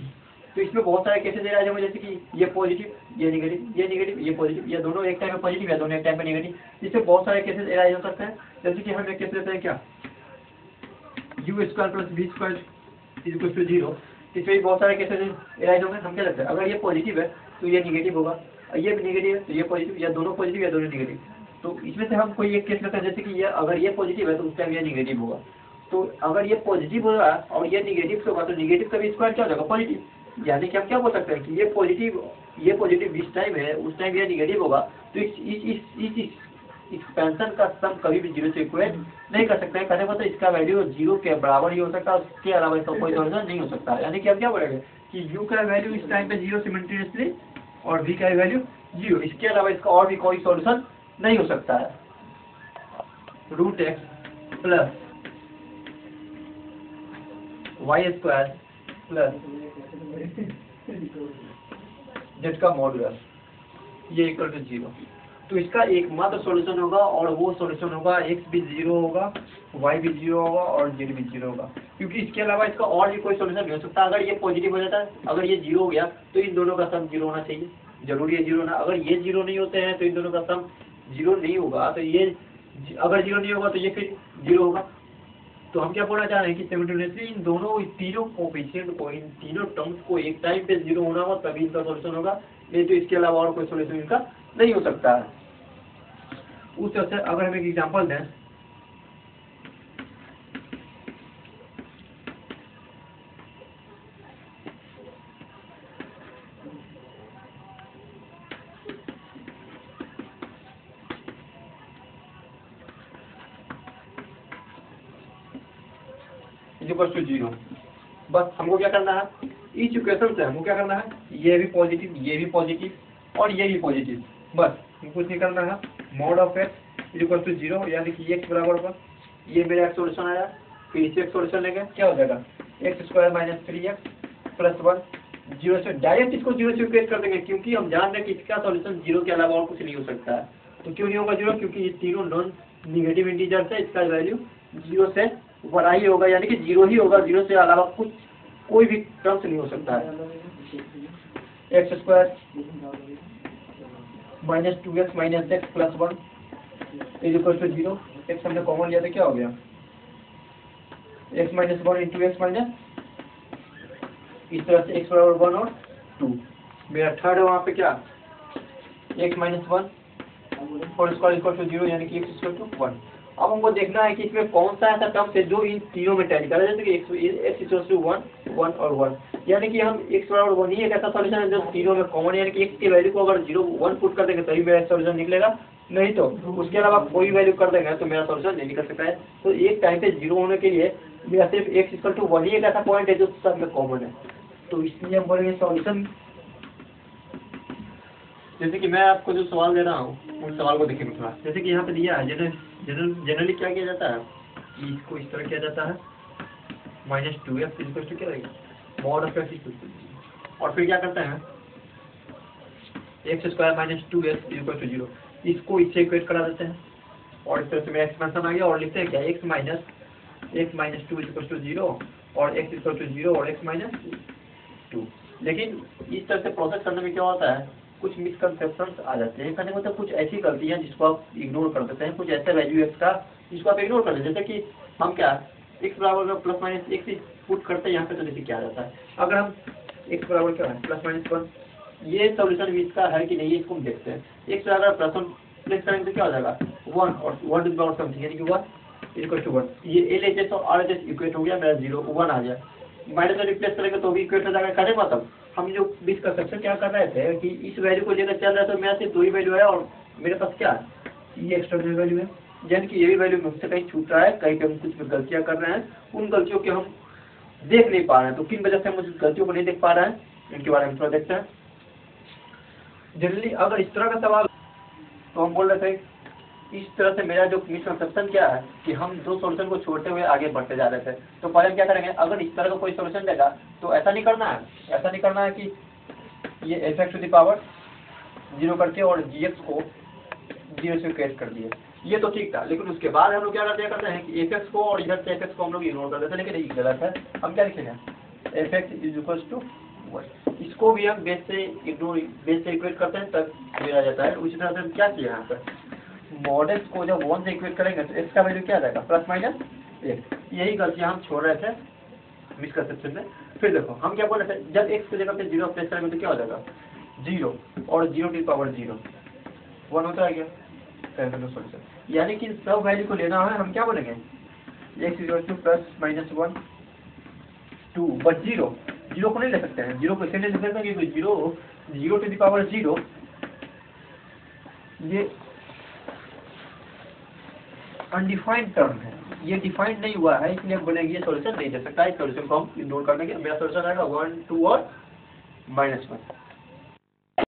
तो इसमें बहुत सारे केसेस आ जाएंगे, जैसे कि ये पॉजिटिव, ये नेगेटिव, ये नेगेटिव, ये पॉजिटिव, ये दोनों एक टाइम पे पॉजिटिव या दोनों एक टाइम पे नेगेटिव। इससे बहुत सारे केसेस एराइज हो सकते हैं। जैसे कि हम एक केस लेते हैं क्या, u square plus v square is equal to 0। इसमें भी बहुत सारे केसेस एराइज होंगे। हम क्या लगता है, अगर ये पॉजिटिव है तो ये नेगेटिव होगा, ये भी नेगेटिव है तो ये पॉजिटिव, या दोनों पॉजिटिव या दोनों नेगेटिव। तो इसमें से हम कोई एक केस लेते हैं, जैसे कि ये अगर ये पॉजिटिव है तो उस टाइम ये नेगेटिव होगा। तो अगर ये पॉजिटिव होगा और ये नेगेटिव होगा तो नेगेटिव का भी स्क्वायर क्या हो जाएगा, पॉजिटिव। यानी कि हम क्या बोल सकते हैं कि ये पॉजिटिव इस टाइम है, उस टाइम ये नेगेटिव होगा। तो इस एक्सपेंशन का सम कभी भी 0 से इक्वेट नहीं कर सकते हैं। कहने मतलब इसका वैल्यू 0 के बराबर ही हो सकता है, उसके अलावा इसका कोई सॉल्यूशन नहीं हो सकता। यानी कि अब क्या बोलेंगे कि u का वैल्यू इस टाइम पे 0 सिमेंटेनियसली और v का वैल्यू 0, इसके अलावा इसका और भी कोई सॉल्यूशन नहीं हो सकता है। √x plus y square plus z का मॉडुलस ये इक्वल टू 0। तो इसका एकमात्र सॉल्यूशन होगा और वो सॉल्यूशन होगा x भी 0 होगा, y भी 0 होगा और z भी 0 होगा, क्योंकि इसके अलावा इसका और भी कोई सॉल्यूशन नहीं हो सकता। अगर ये पॉजिटिव हो जाता है, अगर ये 0 हो गया तो इन दोनों का सम 0 होना चाहिए, जरूरी है 0 होना। अगर ये 0 नहीं होते हैं तो इन दोनों का सम 0 नहीं होगा। तो ये अगर 0 नहीं होगा तो ये फिर 0 होगा। तो हम क्या बोलना चाह रहे हैं कि सिमिलटेनियसली इन दोनों तीनों कोएफिशिएंट को, इन तीनों टर्म्स को एक टाइम पे 0 होना होगा तभी इनका सॉल्यूशन होगा, नहीं तो इसके अलावा और कोई सॉल्यूशन इनका नहीं हो सकता है। उस तरह से अगर हम एक एग्जांपल दें, इक्वल टू 0, बस हमको क्या करना है, इस इक्वेशन से हमको क्या करना है, ये भी पॉजिटिव, ये भी पॉजिटिव और ये भी पॉजिटिव, बस हमको कुछ नहीं करना है। Mod of x equal to 0, यानी कि x बराबर पर ये मेरा एक सॉल्यूशन आया, फिर इसे एक सॉल्यूशन लेंगे, क्या हो जाएगा x square minus 3x plus 1 0 से डायरेक्ट इसको 0 से इक्वेट कर देंगे, क्योंकि हम जान रहे हैं कि इसका सॉल्यूशन 0 के अलावा और कुछ नहीं हो सकता है। तो क्यों नहीं होगा 0, क्योंकि ये तीनों नॉन निगेटिव इंटीजर है, इसका वैल्यू 0 से बड़ा ही होगा, यानी कि 0 ही होगा, 0 से अलावा कुछ कोई भी टर्म्स नहीं हो सकता है। x square minus 2x minus x plus 1 is equal to 0। x हमने कॉमन लिया तो क्या हो गया, x minus 1 into x minus, इस तरह से x बराबर 1 और 2। मेरा थर्ड है वहाँ पे क्या, x minus 1 whole square equal to 0, यानी कि x इक्वल टू 1। अब हमको देखना है कि इसमें कौन सा ऐसा टर्म है जो इन तीनों में टैली करे, जैसे कि x इक्वल टू 1 1 और 1, यानी कि हम x बराबर 1 ही एक ऐसा सॉल्यूशन है जो तीनों में कॉमन, यानी कि x की वैल्यू को अगर 0 1 पुट कर देंगे तभी मेरा सॉल्यूशन निकलेगा, नहीं तो उसके अलावा कोई वैल्यू कर देंगे तो मेरा सॉल्यूशन नहीं निकल सकता है। तो एक टाइम पे 0 होने के लिए मेरा सिर्फ x इक्वल टू 1 ही एक ऐसा पॉइंट है जो सब में कॉमन है। तो इसलिए हम बोलेंगे सॉल्यूशन, जैसे कि मैं आपको जो सवाल दे रहा हूँ उस सवाल को देखिए थोड़ा, जैसे कि यहाँ पे दिया है जनरली क्या किया जाता है कि इसको इस तरह किया जाता है, माइनस 2x इक्वल टू क्या रहेगा, mod of x equal to, और फिर क्या करते हैं x square minus 2x equal to 0, इसको इससे इक्वेट करा देते हैं और इस तरह से मेरा एक्सपेंशन आ गया, और लिखते हैं क्या x माइनस 2 इक्वल टू 0 और x इक्वल टू 0 और x माइनस 2। लेकिन इस तरह से प्रोसेस करने में क्या होता है, कुछ मिसकंसेप्शंस आ जाते हैं, कहने मतलब कुछ ऐसी गलतियां जिसको आप इग्नोर कर देते हैं, कुछ ऐसा वैल्यू x का जिसको आप इग्नोर कर देते हैं। जैसे कि हम क्या x बराबर में प्लस माइनस x पुट करते हैं यहाँ पे, तो देखिए क्या आ जाता है, अगर हम x बराबर क्या है प्लस माइनस 1, ये सॉल्यूशन भी इसका है कि नहीं ये इसको हम देखते हैं। x बराबर प्लस 1 प्लस करेंगे तो क्या हो जाएगा 1 और 1 टू द पावर समथिंग, यानी कि 1 इक्वल टू 1, ये LHS और RHS इक्वेट हो गया, मेरा 0 1 आ गया, माइनस में रिप्लेस करेंगे तो भी इक्वेट हो जाएगा। कहने मतलब हम जो बीच का सेक्शन क्या कर रहे थे कि इस वैल्यू को लेकर चल रहा है, तो मेरा सिर्फ 2 ही वैल्यू है और मेरे पास क्या है ये एक्स्ट्रा वैल्यू है, यानी कि ये भी वैल्यू मुझसे कहीं छूट रहा है, कहीं पे हम कुछ गलतियां कर रहे हैं, उन गलतियों के हम देख नहीं पा रहे हैं। तो किन वजह से हम उस गलतियों को नहीं देख पा रहे हैं, इनके बारे में थोड़ा देखते हैं। जनरली अगर इस तरह का सवाल तो हम बोल रहे थे, इस तरह से मेरा जो मिसकंसेप्शन क्या है कि हम दो सॉल्यूशन को छोड़ते हुए आगे बढ़ते जा रहे थे। तो पहले हम क्या करेंगे, अगर इस तरह का कोई सॉल्यूशन देगा तो ऐसा नहीं करना है कि ये fx टू द पावर 0 करके और gx को 0 से इक्वेट कर दिए, ये तो ठीक था। लेकिन उसके बाद हम लोग क्या करते हैं कि fx को और इधर से fx को हम लोग इग्नोर कर देते हैं, लेकिन ये गलत है। हम क्या लिखेंगे, fx इज इक्वल टू 1। इसको भी हम बेस से इक्वेट करते हैं तब मिला जाता है। उसी तरह से हम क्या किया यहाँ पर मॉड एक्स को जब 1 से इक्वेट करेंगे तो एक्स का वैल्यू क्या आ जाएगा प्लस माइनस 1। यही गलतियाँ हम छोड़ रहे थे मिसकंसेप्शन में। फिर देखो हम क्या बोल रहे थे जब एक्स की जगह पे 0 प्लेस करेंगे तो क्या हो जाएगा 0 और 0 की पावर 0 1 होता है क्या सोल्यूशन। यानी कि सब वैल्यू को लेना है हम क्या बोलेंगे x equal to plus minus 1 2 but 0 को नहीं ले सकते हैं। 0 को इसलिए ले सकते हैं क्योंकि 0 टू द पावर 0 ये अनडिफाइंड टर्म है, ये डिफाइंड नहीं हुआ है, इसलिए हम बोलेंगे ये सोल्यूशन नहीं दे सकता। इस सोल्यूशन को हम इग्नोर करने के मेरा सोल्यूशन आएगा 1 2 और -1।